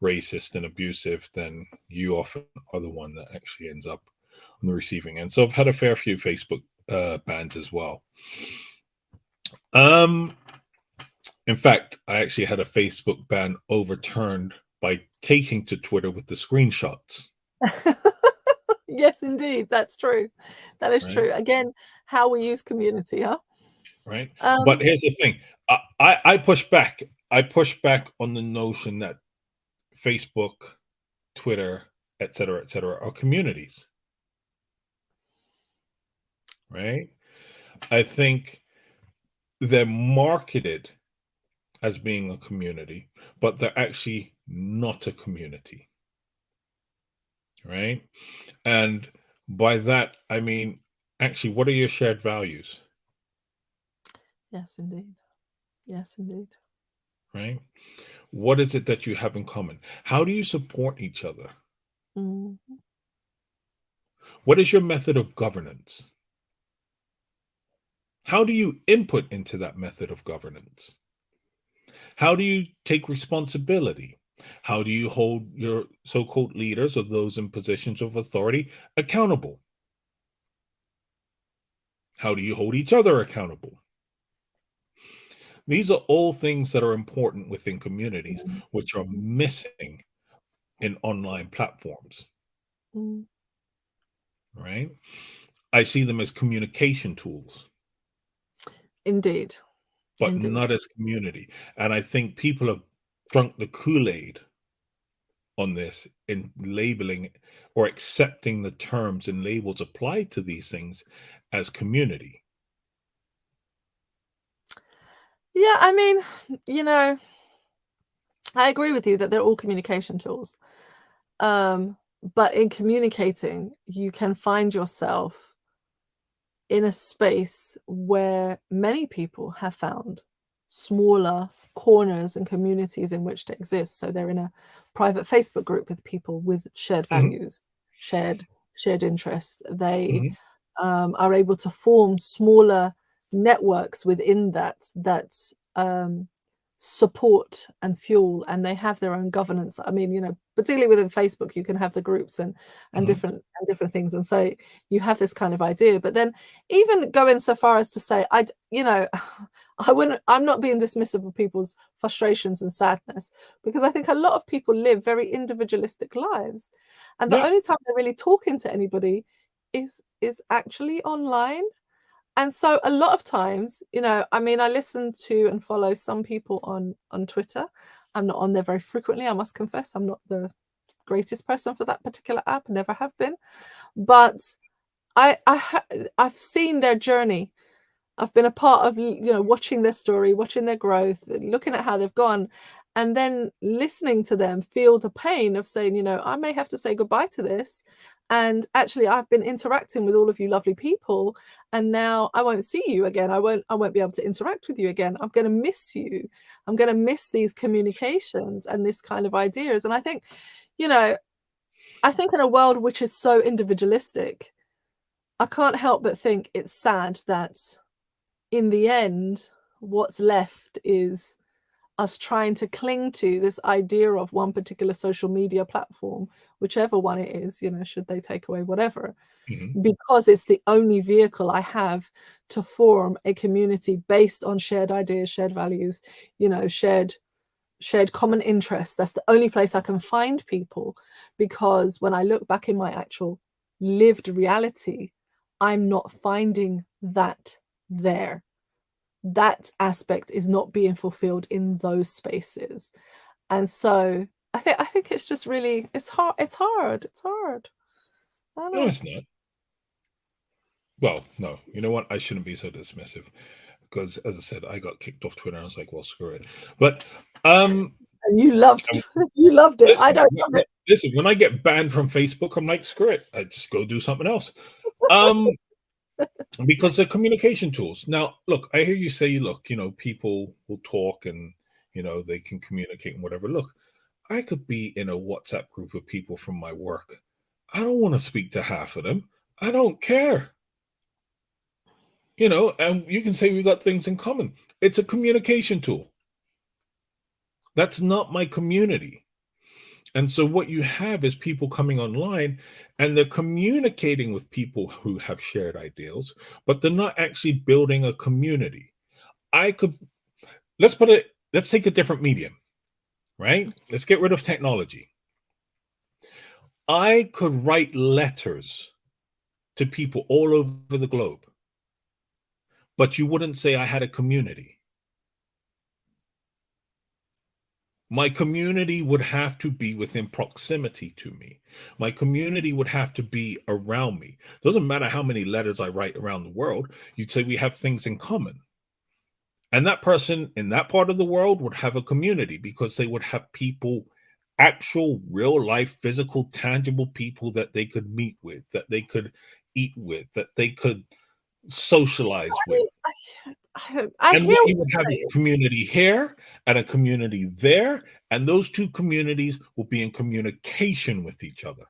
racist and abusive, then you often are the one that actually ends up on the receiving end. So I've had a fair few Facebook bans as well. In fact, I actually had a Facebook ban overturned by taking to Twitter with the screenshots. Yes, indeed. That's true. That is true. Again, how we use community, huh? Right. But here's the thing. I push back. I push back on the notion that Facebook, Twitter, et cetera, are communities. Right. I think they're marketed as being a community, but they're actually not a community. Right. And by that, I mean, actually, what are your shared values? Yes, indeed. Yes, indeed. Right. What is it that you have in common? How do you support each other? Mm-hmm. What is your method of governance? How do you input into that method of governance? How do you take responsibility? How do you hold your so-called leaders or those in positions of authority accountable? How do you hold each other accountable? These are all things that are important within communities, which are missing in online platforms. Mm. Right? I see them as communication tools. Indeed. But Indeed. not as community. And I think people have drunk the Kool-Aid on this in labeling or accepting the terms and labels applied to these things as community. Yeah, I mean, you know, I agree with you that they're all communication tools. But in communicating, you can find yourself in a space where many people have found smaller corners and communities in which to exist. So they're in a private Facebook group with people with shared values, shared interests. They are able to form smaller networks within that support and fuel, and they have their own governance. I mean, you know, particularly within Facebook, you can have the groups and different things, and so you have this kind of idea. But then, even going so far as to say, you know, I'm not being dismissive of people's frustrations and sadness, because I think a lot of people live very individualistic lives, and the only time they're really talking to anybody is actually online. And so a lot of times, you know, I mean, I listen to and follow some people on Twitter. I'm not on there very frequently, I must confess. I'm not the greatest person for that particular app, never have been. But I've seen their journey. I've been a part of, you know, watching their story, watching their growth, looking at how they've gone, and then listening to them feel the pain of saying, you know, I may have to say goodbye to this. And actually, I've been interacting with all of you lovely people, and now I won't see you again. I won't be able to interact with you again. I'm going to miss you. I'm going to miss these communications and this kind of ideas. And I think, you know, I think in a world which is so individualistic, I can't help but think it's sad that in the end, what's left is us trying to cling to this idea of one particular social media platform, whichever one it is, you know, should they take away whatever, because it's the only vehicle I have to form a community based on shared ideas, shared values, you know, shared common interests. That's the only place I can find people, because when I look back in my actual lived reality, I'm not finding that there. That aspect is not being fulfilled in those spaces. And so I think it's just really, it's hard. I don't No, know. it's not. Well, no. You know what? I shouldn't be so dismissive because, as I said, I got kicked off Twitter. I was like, well, screw it. But And you loved it. I don't love it. listen, when I get banned from Facebook, I'm like, screw it. I just go do something else. Because they're communication tools. Now, look, I hear you say, look, you know, people will talk and, you know, they can communicate and whatever. Look, I could be in a WhatsApp group of people from my work. I don't want to speak to half of them. I don't care. You know, and you can say we've got things in common. It's a communication tool. That's not my community. And so what you have is people coming online and they're communicating with people who have shared ideals, but they're not actually building a community. Let's take a different medium, right? Let's get rid of technology. I could write letters to people all over the globe, but you wouldn't say I had a community. My community would have to be within proximity to me. My community would have to be around me. Doesn't matter how many letters I write around the world, you'd say we have things in common. And that person in that part of the world would have a community because they would have people, actual, real life, physical, tangible people that they could meet with, that they could eat with, that they could socialize with. I And hear what what you would you're have is saying. a community here and a community there, and those two communities will be in communication with each other.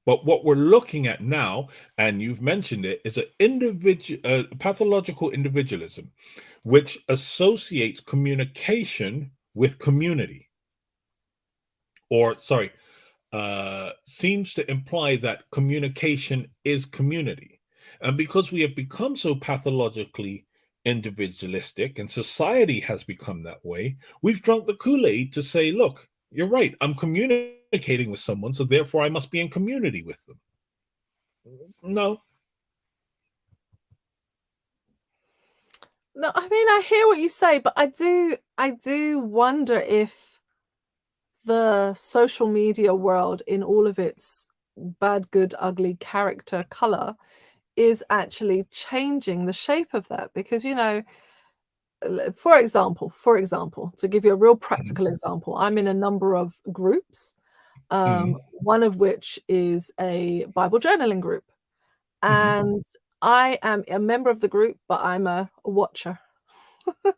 But what we're looking at now, and you've mentioned it, is an pathological individualism, which associates communication with community. Or, sorry, seems to imply that communication is community. And because we have become so pathologically individualistic and society has become that way, we've drunk the Kool-Aid to say, look, you're right, I'm communicating with someone, so therefore I must be in community with them. No. No, I mean, I hear what you say, but I do wonder if the social media world in all of its bad, good, ugly character color is actually changing the shape of that. Because, you know, for example, to give you a real practical example, I'm in a number of groups, one of which is a Bible journaling group. And I am a member of the group, but I'm a watcher.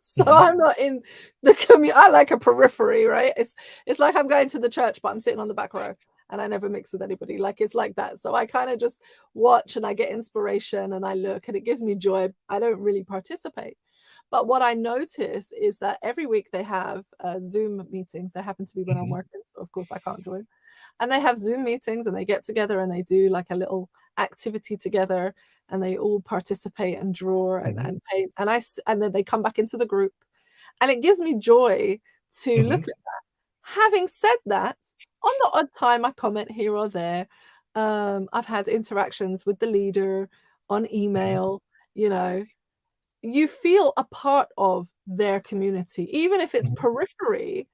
So I'm not in the community. I like a periphery, right? It's like I'm going to the church, but I'm sitting on the back row and I never mix with anybody. Like it's like that. So I kind of just watch and I get inspiration and I look and it gives me joy. I don't really participate. But what I notice is that every week they have Zoom meetings. They happen to be when I'm working, so of course I can't join. And they have Zoom meetings and they get together and they do like a little activity together and they all participate and draw and paint. And then they come back into the group. And it gives me joy to look at that. Having said that, on the odd time I comment here or there. I've had interactions with the leader on email, you know. You feel a part of their community, even if it's periphery.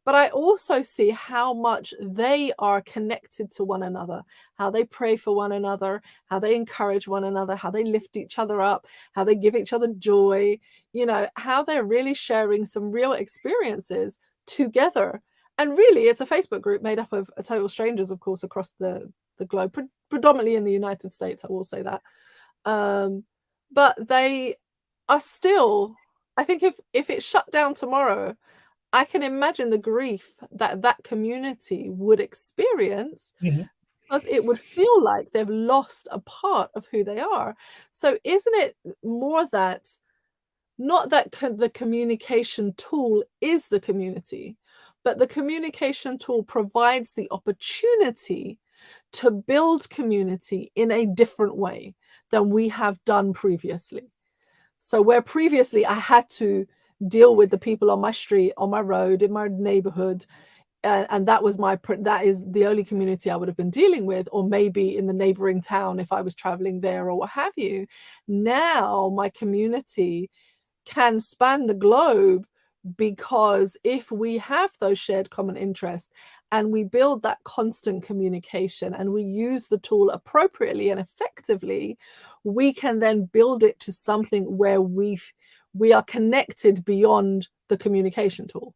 But I also see how much they are connected to one another, how they pray for one another, how they encourage one another, how they lift each other up, how they give each other joy, you know, how they're really sharing some real experiences together. And really, it's a Facebook group made up of total strangers, of course, across the globe, predominantly in the United States, I will say that. But they are still, I think if it's shut down tomorrow, I can imagine the grief that that community would experience because it would feel like they've lost a part of who they are. So isn't it more that not that the communication tool is the community, but the communication tool provides the opportunity to build community in a different way than we have done previously. So where previously I had to deal with the people on my street, on my road, in my neighborhood, and that is the only community I would have been dealing with, or maybe in the neighboring town if I was traveling there or what have you. Now my community can span the globe, because if we have those shared common interests and we build that constant communication and we use the tool appropriately and effectively, we can then build it to something where we are connected beyond the communication tool.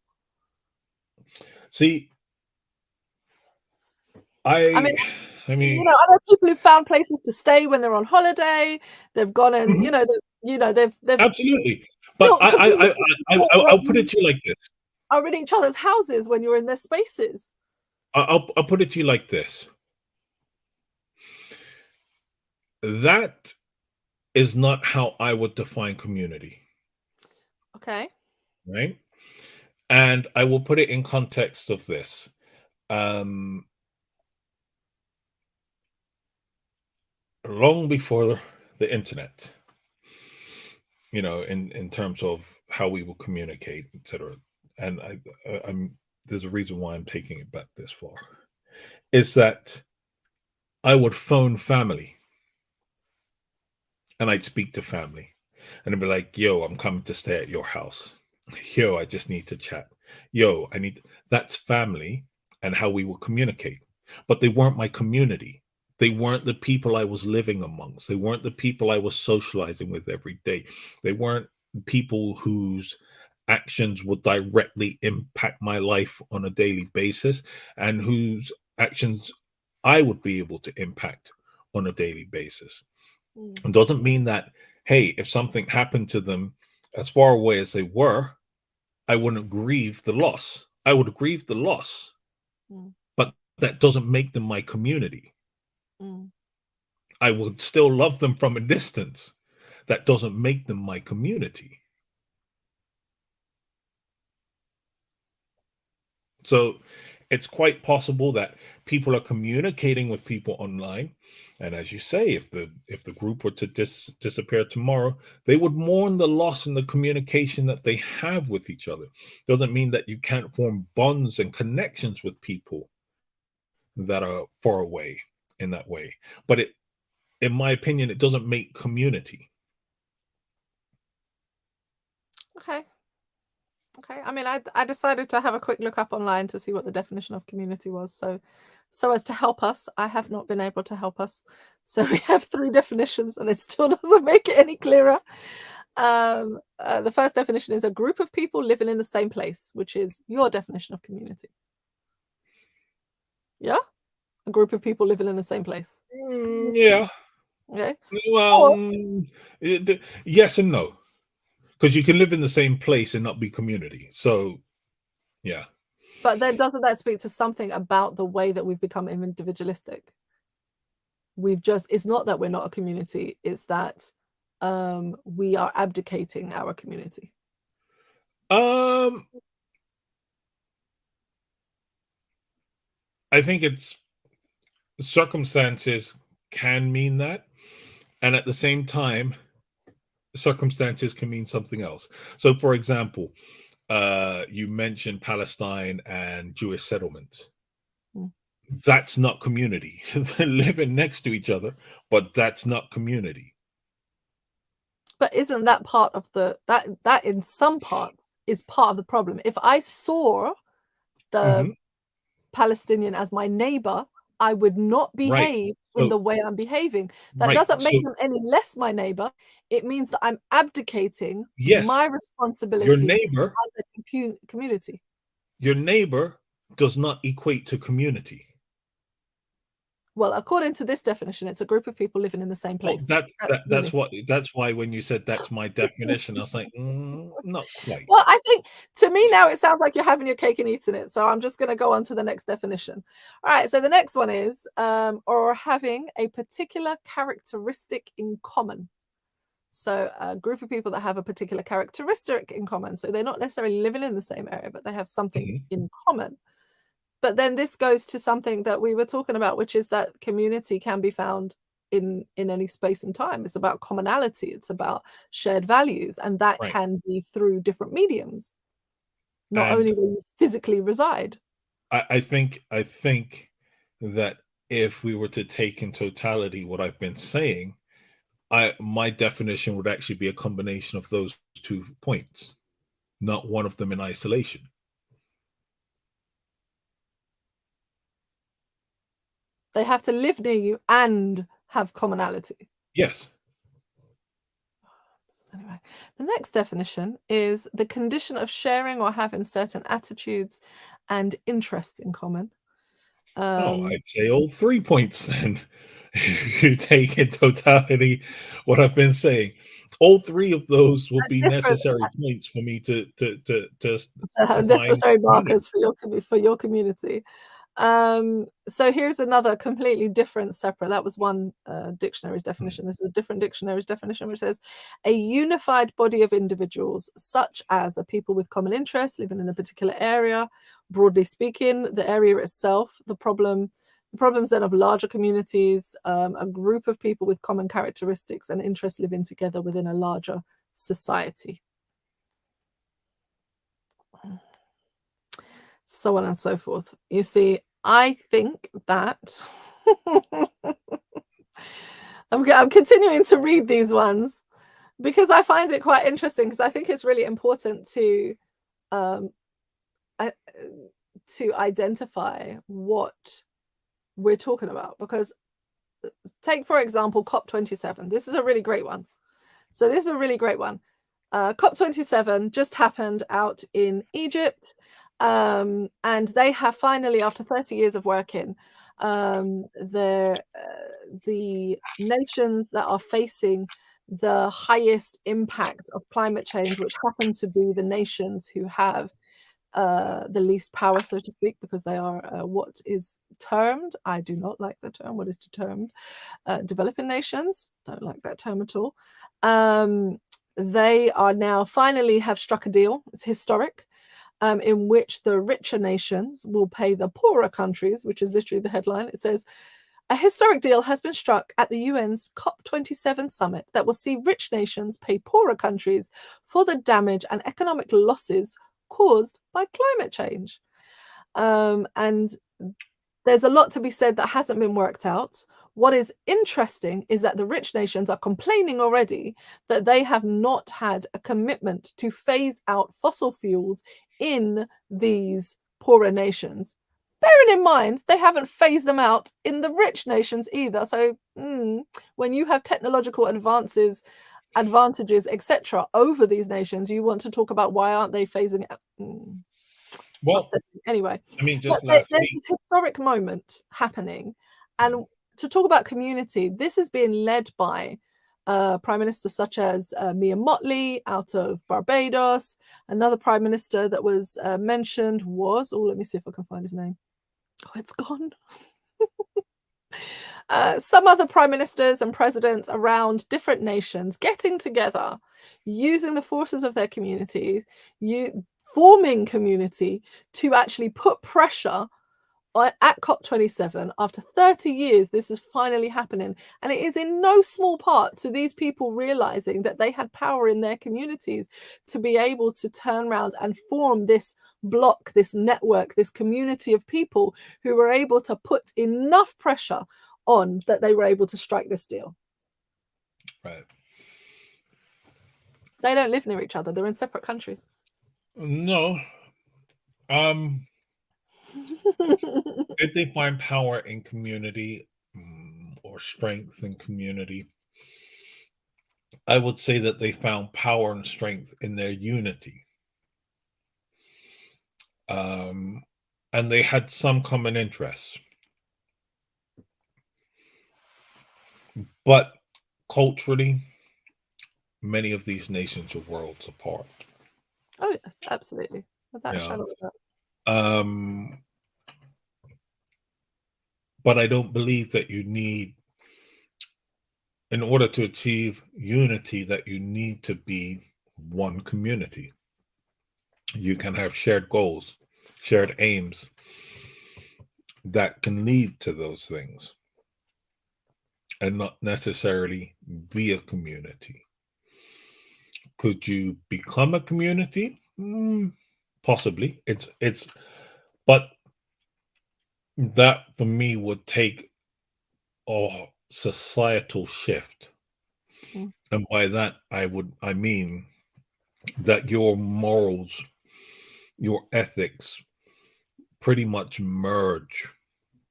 See, I mean, you know, I know people who found places to stay when they're on holiday. They've gone and they've absolutely. But I'll put it to you like this. Are in each other's houses when you're in their spaces. I'll put it to you like this. That is not how I would define community. Okay. Right? And I will put it in context of this. Long before the internet, in terms of how we will communicate, etc. And I'm there's a reason why I'm taking it back this far, is that I would phone family and I'd speak to family and I'd be like, yo, I'm coming to stay at your house. Yo, I just need to chat. Yo, that's family and how we will communicate. But they weren't my community. They weren't the people I was living amongst. They weren't the people I was socializing with every day. They weren't people whose actions would directly impact my life on a daily basis and whose actions I would be able to impact on a daily basis. It doesn't mean that, hey, if something happened to them as far away as they were, I wouldn't grieve the loss. I would grieve the loss, but that doesn't make them my community. I would still love them from a distance. That doesn't make them my community. So it's quite possible that people are communicating with people online, and as you say, if the group were to disappear tomorrow, they would mourn the loss in the communication that they have with each other. Doesn't mean that you can't form bonds and connections with people that are far away in that way, but in my opinion, it doesn't make community. Okay. I mean, I decided to have a quick look up online to see what the definition of community was. So as to help us, I have not been able to help us. So we have 3 definitions and it still doesn't make it any clearer. The first definition is a group of people living in the same place, which is your definition of community. Yeah? A group of people living in the same place. Yeah. Okay. Well, yes and no. Because you can live in the same place and not be community. So, yeah. But then doesn't that speak to something about the way that we've become individualistic? It's not that we're not a community, it's that we are abdicating our community. I think it's circumstances can mean that. And at the same time, circumstances can mean something else. So, for example, you mentioned Palestine and Jewish settlements. That's not community. They're living next to each other, but that's not community. But isn't that part of that in some parts is part of the problem? If I saw the Palestinian as my neighbor, I would not behave in the way I'm behaving. That doesn't make them any less my neighbor. It means that I'm abdicating my responsibility as a community. Your neighbor does not equate to community. Well, according to this definition, it's a group of people living in the same place. Well, that's why when you said that's my definition, I was like, not quite. Well, I think to me now it sounds like you're having your cake and eating it. So I'm just going to go on to the next definition. All right. So the next one is or having a particular characteristic in common. So a group of people that have a particular characteristic in common. So they're not necessarily living in the same area, but they have something Mhm. in common. But then this goes to something that we were talking about, which is that community can be found in any space and time. It's about commonality. It's about shared values, and that Right. can be through different mediums, not And only where you physically reside. I think that if we were to take in totality what I've been saying, my definition would actually be a combination of those 2 points, not one of them in isolation. They have to live near you and have commonality. Yes. Anyway, the next definition is the condition of sharing or having certain attitudes and interests in common. Oh, Um, I'd say all 3 points then. You take in totality what I've been saying. All 3 of those will be different necessary points for me to define necessary community. markers for your community. So here's another completely different separate. That was one dictionary's Mm, definition. This is a different dictionary's definition, which says a unified body of individuals, such as a people with common interests living in a particular area. Broadly speaking, the area itself, the problems then of larger communities, a group of people with common characteristics and interests living together within a larger society. So on and so forth. You see, I think that I'm continuing to read these ones because I find it quite interesting because I think it's really important um, I, to identify what we're talking about. Because take, for example, COP27. This is a really great one. So this is a really great one. COP27 just happened out in Egypt, and they have finally, after 30 years of working, the nations that are facing the highest impact of climate change, which happen to be the nations who have the least power, so to speak, because they are what is termed, I do not like the term, what is termed developing nations. Don't like that term at all. They are now finally have struck a deal. It's historic, in which the richer nations will pay the poorer countries, which is literally the headline. It says, a historic deal has been struck at the UN's COP27 summit that will see rich nations pay poorer countries for the damage and economic losses caused by climate change. And there's a lot to be said that hasn't been worked out. What is interesting is that the rich nations are complaining already that they have not had a commitment to phase out fossil fuels in these poorer nations. Bearing in mind, they haven't phased them out in the rich nations either. So when you have technological advantages, etc., over these nations, you want to talk about why aren't they phasing out? Well, Upsetting. Anyway, I mean, but just last there's week. this historic moment happening, Mm, and to talk about community, this is being led by prime ministers such as Mia Motley out of Barbados. Another prime minister that was mentioned was, oh, let me see if I can find his name. Oh, it's gone. Some other prime ministers and presidents around different nations getting together, using the forces of their community, forming community to actually put pressure at COP27. After 30 years, this is finally happening. And it is in no small part to these people realizing that they had power in their communities to be able to turn around and form this block, this network, this community of people who were able to put enough pressure on that they were able to strike this deal. right. They don't live near each other, they're in separate countries. No. Did they find power in community, or strength in community? I would say that they found power and strength in their unity. Um, and they had some common interests. But culturally, many of these nations are worlds apart. Oh, yes, absolutely. Without a Yeah. shadow of a doubt. Um, but I don't believe that you need in order to achieve unity, that you need to be one community. You can have shared goals, shared aims that can lead to those things and not necessarily be a community. Could you become a community? Possibly. But that for me would take a societal shift. Mm. And by that I mean that your morals, your ethics pretty much merge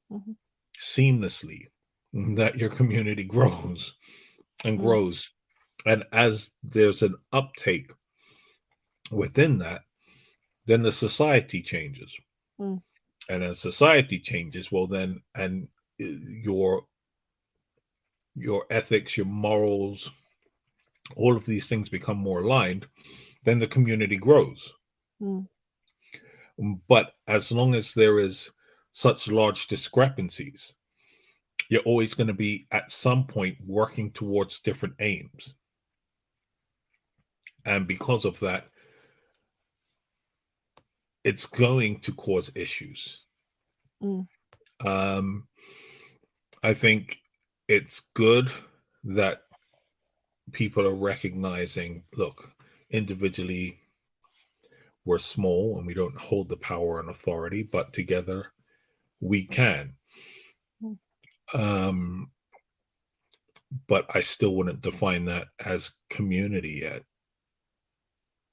Mm-hmm. seamlessly, that your community grows and Mm. grows. And as there's an uptake within that, then the society changes. Mm. And as society changes, well then, and your ethics, your morals, all of these things become more aligned, then the community grows. Mm. But as long as there is such large discrepancies, you're always going to be at some point working towards different aims. And because of that, it's going to cause issues. Mm. I think it's good that people are recognizing, look, individually, we're small and we don't hold the power and authority, but together we can. Mm. But I still wouldn't define that as community yet.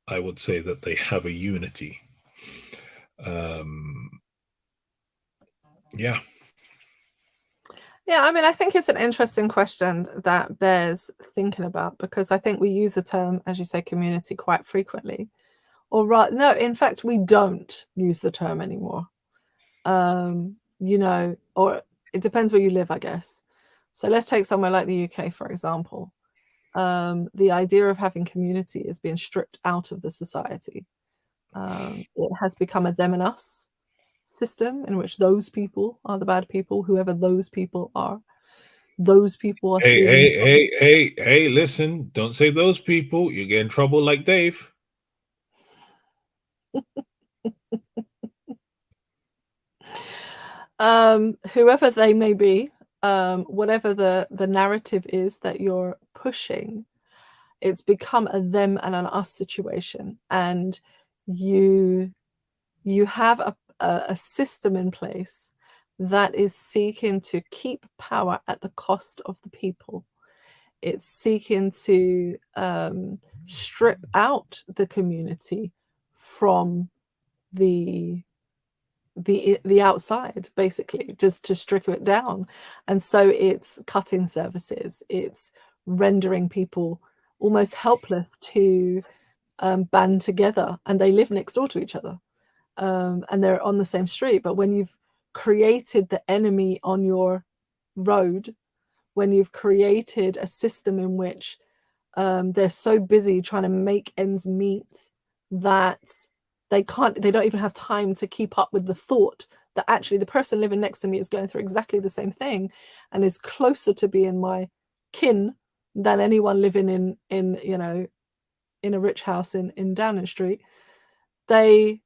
I would say that they have a unity. Yeah. Yeah, I mean, I think it's an interesting question that bears thinking about, because I think we use the term, as you say, community quite frequently. Or no, in fact, we don't use the term anymore. You know, or it depends where you live, I guess. So let's take somewhere like the UK, for example. The idea of having community is being stripped out of the society. It has become a them and us system in which those people are the bad people, whoever those people are. Those people are stealing. Hey, listen, don't say those people. You get in trouble like Dave. Whoever they may be, whatever the narrative is that you're pushing, it's become a them and an us situation. And you have a system in place that is seeking to keep power at the cost of the people. It's seeking to strip out the community from the outside, basically, just to strip it down. And so it's cutting services, it's rendering people almost helpless to band together, and they live next door to each other, and they're on the same street. But when you've created the enemy on your road, when you've created a system in which they're so busy trying to make ends meet that they don't even have time to keep up with the thought that actually the person living next to me is going through exactly the same thing and is closer to being my kin than anyone living in you know, in a rich house in Downing Street. The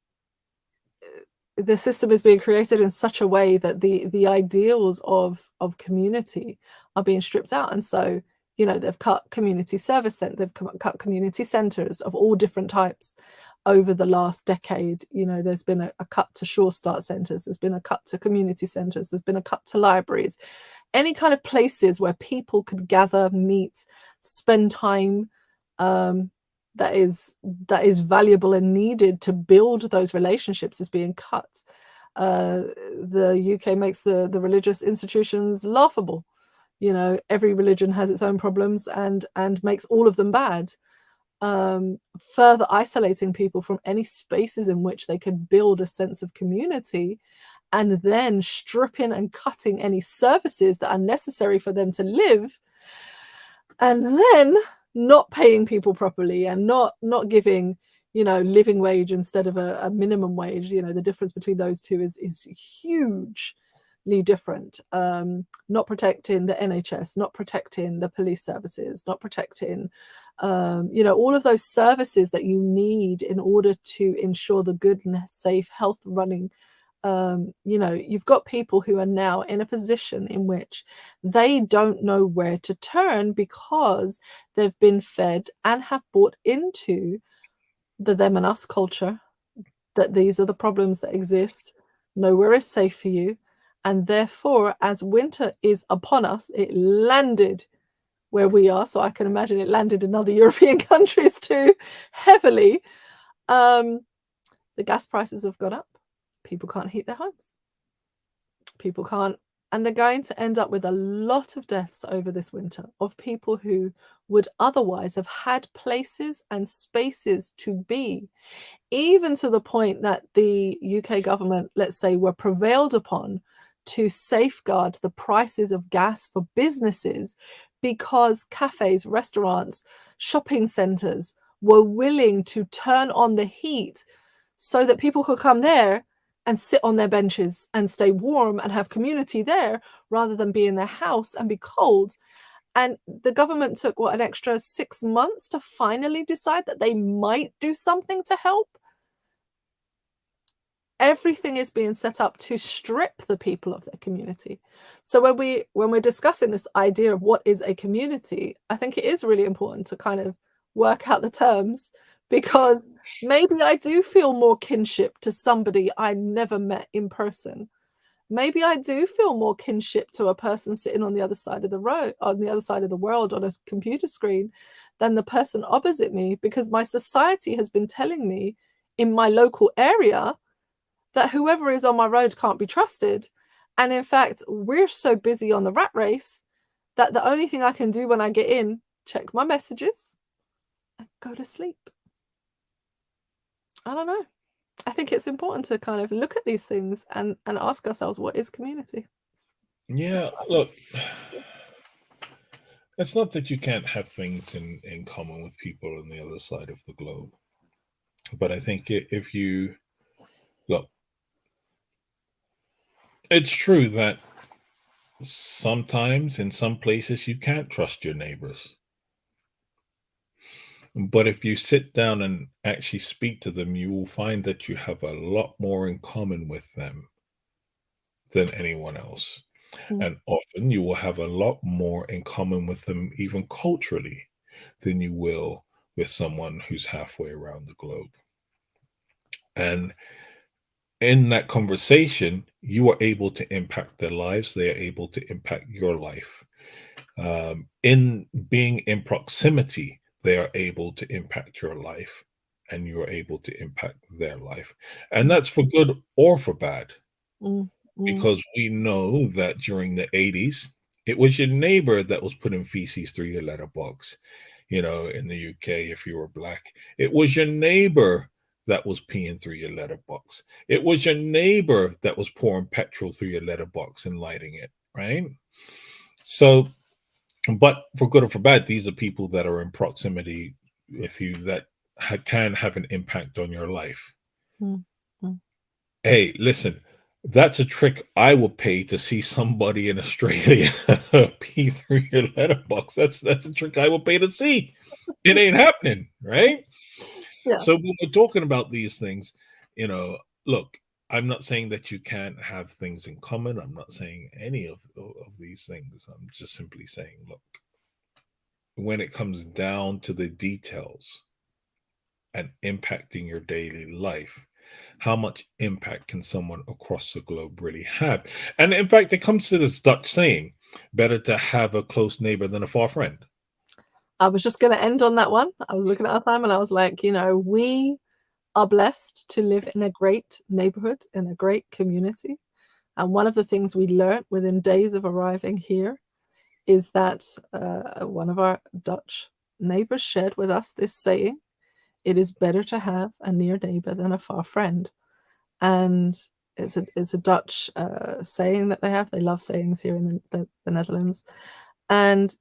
system is being created in such a way that the ideals of community are being stripped out. And so, you know, they've cut community service centers, they've cut community centers of all different types over the last decade. You know, there's been a cut to Sure Start centers, there's been a cut to community centers, there's been a cut to libraries, any kind of places where people could gather, meet, spend time, that is valuable and needed to build those relationships, is being cut. The UK makes the religious institutions laughable. You know, every religion has its own problems and makes all of them bad, further isolating people from any spaces in which they could build a sense of community, and then stripping and cutting any services that are necessary for them to live, and then not paying people properly, and not giving, you know, living wage instead of a minimum wage. You know, the difference between those two is huge. different. Not protecting the NHS, not protecting the police services, not protecting, all of those services that you need in order to ensure the good and safe health running. You've got people who are now in a position in which they don't know where to turn because they've been fed and have bought into the them and us culture, that these are the problems that exist. Nowhere is safe for you. And therefore, as winter is upon us, it landed where we are. So I can imagine it landed in other European countries too, heavily. The gas prices have gone up. People can't heat their homes. People can't. And they're going to end up with a lot of deaths over this winter of people who would otherwise have had places and spaces to be, even to the point that the UK government, let's say, were prevailed upon to safeguard the prices of gas for businesses because cafes, restaurants, shopping centres were willing to turn on the heat so that people could come there and sit on their benches and stay warm and have community there rather than be in their house and be cold. And the government took, an extra 6 months to finally decide that they might do something to help. Everything is being set up to strip the people of their community. So when we're discussing this idea of what is a community, I think it is really important to kind of work out the terms, because maybe I do feel more kinship to somebody I never met in person. Maybe I do feel more kinship to a person sitting on the other side of the road, on the other side of the world, on a computer screen, than the person opposite me, because my society has been telling me in my local area that whoever is on my road can't be trusted. And in fact, we're so busy on the rat race that the only thing I can do when I get in, check my messages and go to sleep. I don't know. I think it's important to kind of look at these things and ask ourselves, what is community? Yeah, look, it's not that you can't have things in common with people on the other side of the globe. But I think if you look, it's true that sometimes in some places you can't trust your neighbors. But if you sit down and actually speak to them, you will find that you have a lot more in common with them than anyone else. Mm. And often you will have a lot more in common with them, even culturally, than you will with someone who's halfway around the globe. And in that conversation, you are able to impact their lives, they are able to impact your life. In being in proximity, they are able to impact your life, and you are able to impact their life. And that's for good or for bad, Mm. Mm. because we know that during the 80s, it was your neighbor that was putting feces through your letterbox. In the UK, if you were black, it was your neighbor that was peeing through your letterbox. It was your neighbor that was pouring petrol through your letterbox and lighting it, right? So, but for good or for bad, these are people that are in proximity with you that can have an impact on your life. Mm. Mm. Hey, listen, that's a trick I would pay to see somebody in Australia pee through your letterbox. That's a trick I would pay to see. It ain't happening, right? Yeah. So when we're talking about these things, look, I'm not saying that you can't have things in common. I'm not saying any of these things. I'm just simply saying, look, when it comes down to the details and impacting your daily life, how much impact can someone across the globe really have? And in fact, it comes to this Dutch saying, better to have a close neighbor than a far friend. I was just going to end on that one. I was looking at our time and I was like, we are blessed to live in a great neighborhood, in a great community. And one of the things we learned within days of arriving here is that one of our Dutch neighbors shared with us this saying: it is better to have a near neighbor than a far friend. And it's a Dutch saying that they have. They love sayings here in the Netherlands. And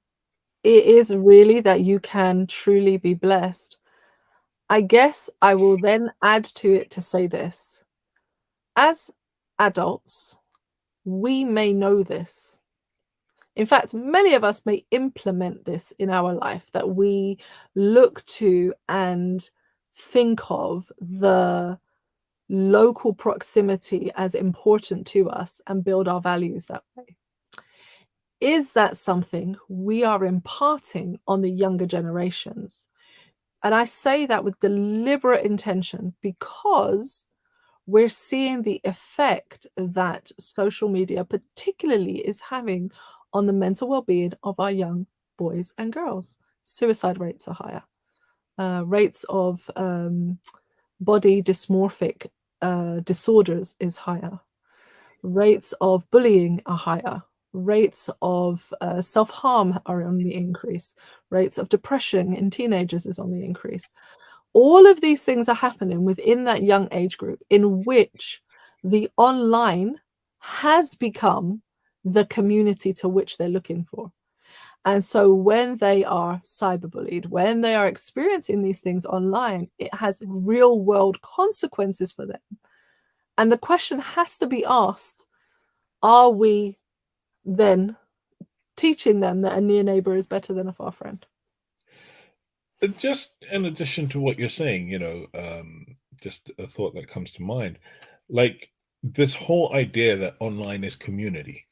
it is really that you can truly be blessed. I guess I will then add to it to say this: as adults, we may know this. In fact, many of us may implement this in our life, that we look to and think of the local proximity as important to us and build our values that way. Is that something we are imparting on the younger generations? And I say that with deliberate intention because we're seeing the effect that social media particularly is having on the mental well-being of our young boys and girls. Suicide rates are higher. Rates of body dysmorphic disorders is higher. Rates of bullying are higher. Rates of self-harm are on the increase. Rates of depression in teenagers is on the increase. All of these things are happening within that young age group in which the online has become the community to which they're looking for. And so when they are cyberbullied, when they are experiencing these things online, it has real world consequences for them. And the question has to be asked, are we then teaching them that a near neighbor is better than a far friend? Just in addition to what you're saying, just a thought that comes to mind, like this whole idea that online is community,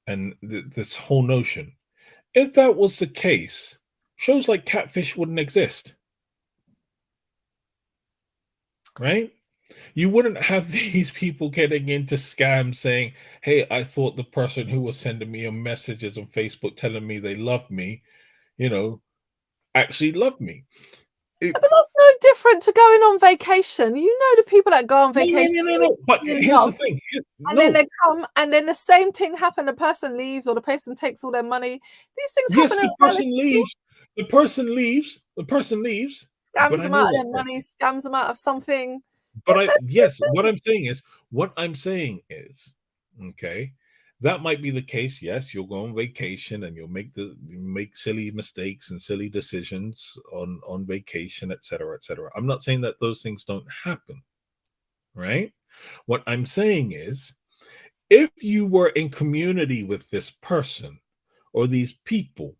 and this whole notion. If that was the case, shows like Catfish wouldn't exist, right? You wouldn't have these people getting into scams saying, "Hey, I thought the person who was sending me a messages on Facebook telling me they loved me, actually loved me." It, But that's no different to going on vacation. You know, the people that go on vacation no. But in here's the love, thing. and then No. they come, and then the same thing happen. The person leaves, or the person takes all their money. These things Yes, happen in the person reality. leaves. The person leaves. The person leaves. But Scams I them know out of that their money, person. scams them out of something. But That's yes, what I'm saying is, okay, that might be the case. Yes, you'll go on vacation and you'll make silly mistakes and silly decisions on vacation, etc., etc. I'm not saying that those things don't happen, right? What I'm saying is, if you were in community with this person or these people,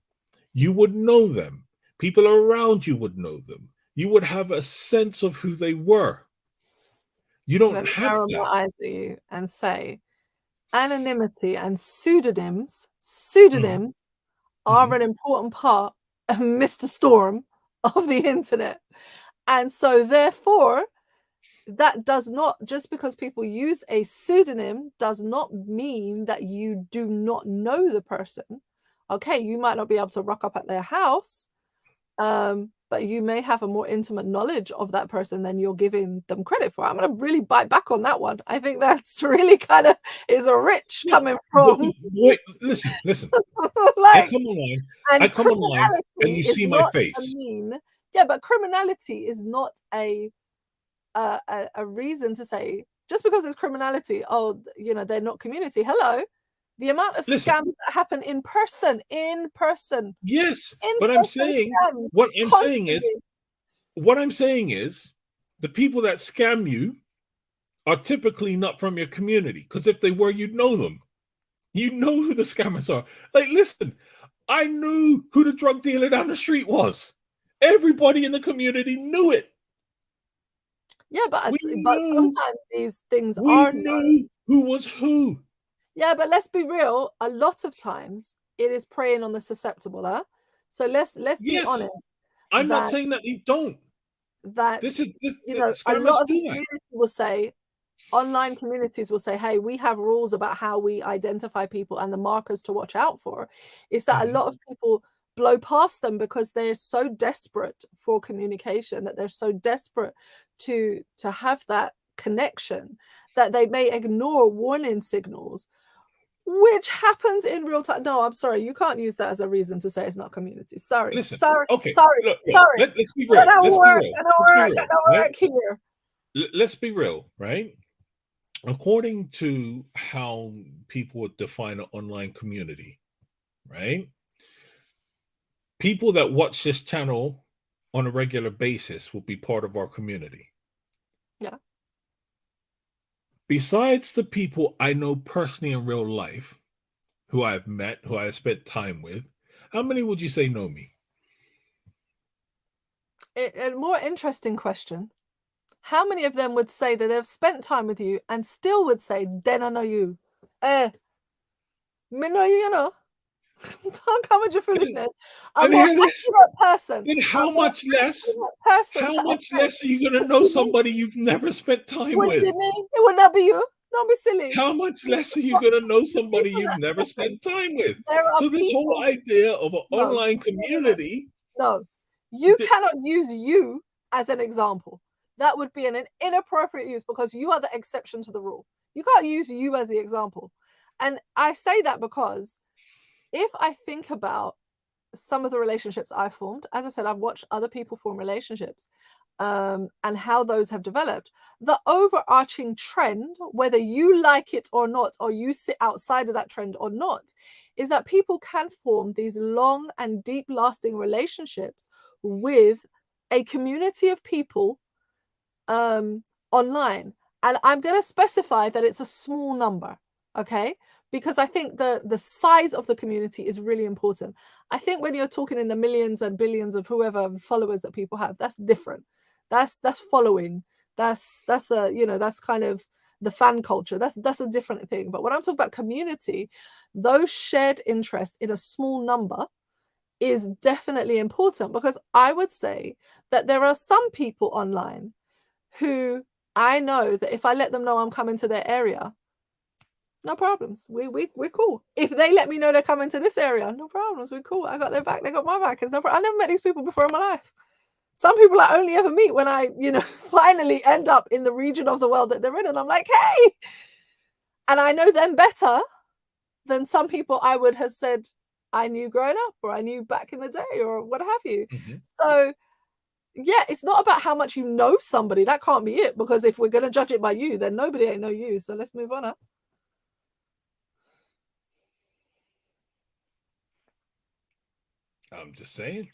you would know them. People around you would know them. You would have a sense of who they were. You don't Let me have narrow that. my eyes at you and say anonymity and pseudonyms Mhm, are mhm. an important part of Mr. Storm of the internet. And so therefore, that does not, just because people use a pseudonym does not mean that you do not know the person. Okay, you might not be able to rock up at their house, but you may have a more intimate knowledge of that person than you're giving them credit for. I'm going to really bite back on that one. I think that's really kind of is a rich Yeah, coming but from wait, listen. I like, come online I and come online and criminality you is see my not a face. mean. Yeah, but criminality is not a reason to say just because it's criminality, oh, they're not community. Hello, the amount of Listen, scams that happen in person, yes, in but person scams what I'm saying is, constantly. what I'm saying is, the people that scam you are typically not from your community. Because if they were, you'd know them. You know who the scammers are. Like, listen, I knew who the drug dealer down the street was. Everybody in the community knew it. Yeah, We but knew sometimes these things we are knew who was who. yeah, but let's be real. A lot of times it is preying on the susceptible, huh? So let's be Yes, honest I'm not that saying that you don't. that This is the a lot scammers of the do that. community will say online communities will say, hey, we have rules about how we identify people and the markers to watch out for. Is that a Mhm. lot of people blow past them because they're so desperate for communication, that they're so desperate to have that connection, that they may ignore warning signals, which happens in real time. No, I'm sorry, you can't use that as a reason to say it's not community. Sorry, Listen, sorry, okay, sorry, look, sorry. let's be That real. don't Let's be work. real. That don't Let's be work. That real, don't right? work here. Let's be real, right? According to how people would define an online community, right? People that watch this channel on a regular basis will be part of our community. Yeah. besides the people I know personally in real life, who I've met, who I have spent time with, how many would you say know me? A more interesting question. How many of them would say that they've spent time with you and still would say, then I know you? Me know you, Don't come with your Then, foolishness. A then more hear this. accurate person. Then A how more much less? accurate person How to have much said, less are you going to would know it be me? somebody you've never spent time Would it with? be me? It would not be you. Don't be silly. How much You've less are you got going to know somebody people you've that never listen. spent time with? There are So this whole people. idea of an No, online no. community, No, you th- cannot use you as an example. That would be an inappropriate use because you are the exception to the rule. You can't use you as the example. And I say that because if I think about some of the relationships I formed, as I said, I've watched other people form relationships and how those have developed. The overarching trend, whether you like it or not, or you sit outside of that trend or not, is that people can form these long and deep lasting relationships with a community of people online. And I'm going to specify that it's a small number, okay? Because I think the size of the community is really important. I think when you're talking in the millions and billions of whoever followers that people have, that's different. That's following. That's a that's kind of the fan culture. That's a different thing. But when I'm talking about community, those shared interests in a small number is definitely important, because I would say that there are some people online who I know that if I let them know I'm coming to their area, no problems. We're cool. If they let me know they're coming to this area, no problems. We're cool. I got their back. They got my back. It's no problem. I never met these people before in my life. Some people I only ever meet when I, finally end up in the region of the world that they're in, and I'm like, hey, and I know them better than some people I would have said I knew growing up, or I knew back in the day, or what have you. Mhm. So yeah, it's not about how much you know somebody. That can't be it, because if we're going to judge it by you, then nobody ain't know you. So let's move on up. I'm just saying.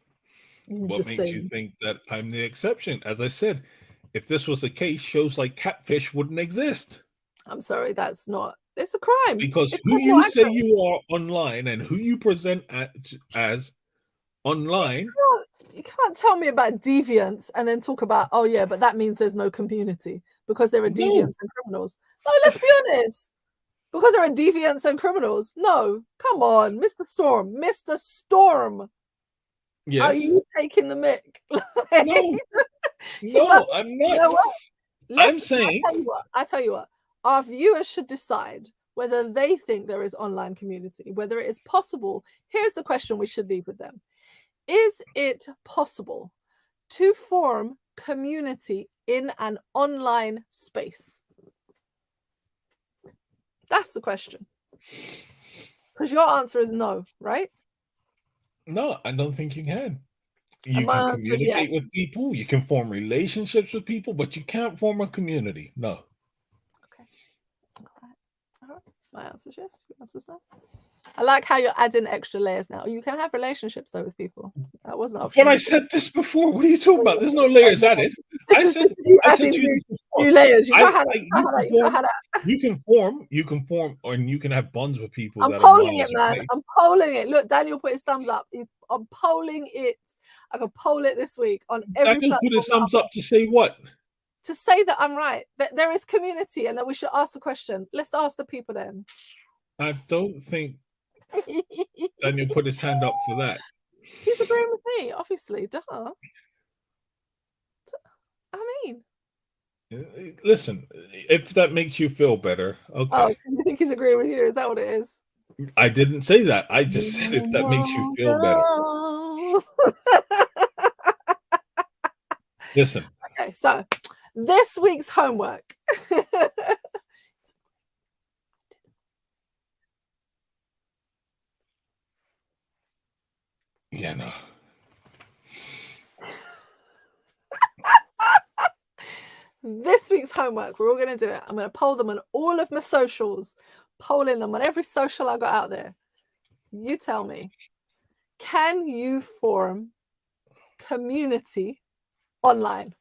You What just makes you saying. think that I'm the exception? As I said, if this was the case, shows like Catfish wouldn't exist. I'm sorry, that's not. It's a crime. Because It's who called more you say accurate. you are online and who you present as online. You can't tell me about deviance and then talk about, oh yeah, but that means there's no community because there are No. deviants and criminals. No, let's be honest. Because there are deviants and criminals. No, come on, Mr. Storm. Mr. Storm. Are Yes. you taking the mic? No. You must. No, I'm You not. know what? I'm Let's. saying. I tell you what. Our viewers should decide whether they think there is online community, whether it is possible. Here's the question we should leave with them: is it possible to form community in an online space? That's the question. Because your answer is no, right? No, I don't think you can. And You can my answer is communicate yes. with people, you can form relationships with people, but you can't form a community. No. Okay. All right. My answer is yes. Your answer is no. I like how you're adding extra layers now. You can have relationships though with people. That was an But option I before. said this before. What are you talking about? There's no layers added. This I is said this is you I said adding to you this new before. layers. You can't have that. You can You can't form, have that. you can form, and you can have bonds with people I'm that are polling it, miles man. away. I'm polling it. Look, Daniel put his thumbs up. I'm polling it. I can poll it this week on every Daniel put platform his that thumbs I'm on, up to say what? to say that I'm right. That there is community, and that we should ask the question. Let's ask the people then. I don't think Daniel put his hand up for that. He's agreeing with me, obviously. Duh. I mean, Listen, if that makes you feel better, oh, okay. because you think he's agreeing with you? Is that what it is? I didn't say that. I just said if that makes you feel better. Listen. Okay, so this week's homework. Yeah, no. This week's homework, we're all going to do it. I'm going to poll them on all of my socials, polling them on every social I got out there. You tell me, can you form community online?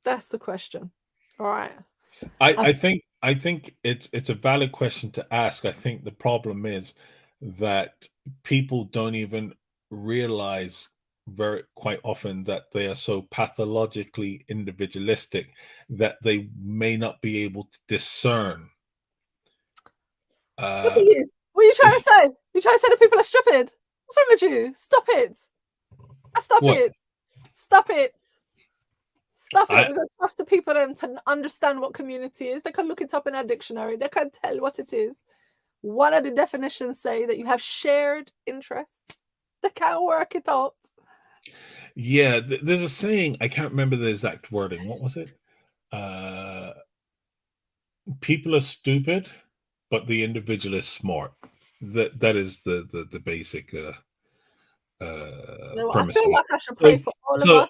That's the question. All right. I think it's a valid question to ask. I think the problem is that people don't even realize very quite often that they are so pathologically individualistic that they may not be able to discern. Look at you. What are you trying to say? You trying to say that people are stupid? What's wrong with you? Stop it. Stop What? it. Stop it. Stop I, it. We've got to trust the people then to understand what community is. They can look it up in our dictionary. They can tell what it is. One of the definitions say that you have shared interests. They can't work it out. yeah, there's a saying, I can't remember the exact wording. What was it? People are stupid, but the individual is smart. That is the basic No, I premise feel of it. like I should pray for all of us.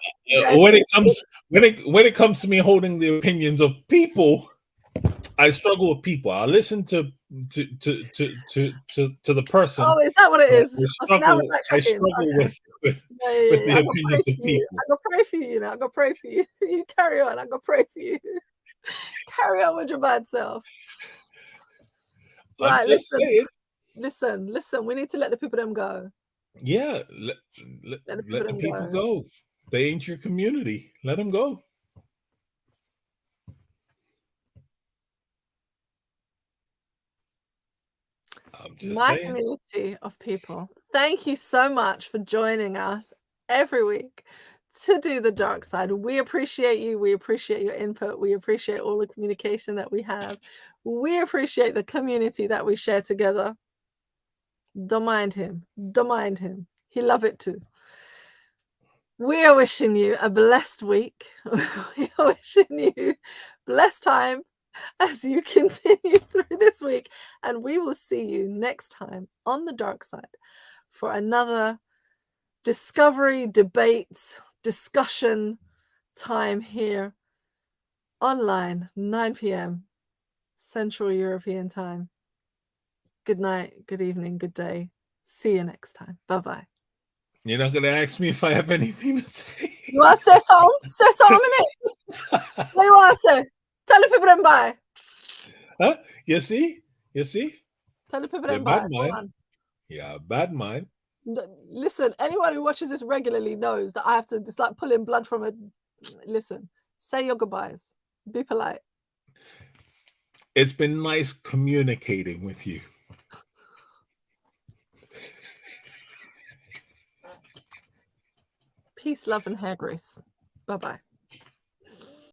When it comes to me holding the opinions of people, I struggle with people. I listen to the person. Oh, is that what it is? So now we're I backtracking. struggle Okay. with Yeah. the I'm gonna pray opinions for of you. people. I'm gonna pray for you. You know, I'm gonna pray for you. You carry on. I'm gonna pray for you. Carry on with your bad self. I'm Right, just saying. listen. We need to let the people them go. Yeah, Let the people let the them people go. go. They ain't your community. Let them go. I'm just My saying. community of people, thank you so much for joining us every week to do the dark side. We appreciate you. We appreciate your input. We appreciate all the communication that we have. We appreciate the community that we share together. Don't mind him. Don't mind him. He love it too. We are wishing you a blessed week. We are wishing you blessed time as you continue through this week. And we will see you next time on the dark side for another discovery, debate, discussion time here online, 9 p.m. Central European time. Good night, good evening, good day. See you next time. Bye-bye. You're not gonna ask me if I have anything to say. You want to say something? Say something, innit? What you want to say? Tell the people them bye. Huh? You see? Tell the people Yeah, them bad bye. Go mind. on. Yeah, bad mind. Listen, anyone who watches this regularly knows that I have to, it's like pulling blood from a, listen, say your goodbyes. Be polite. It's been nice communicating with you. Peace, love, and hair grease. Bye-bye.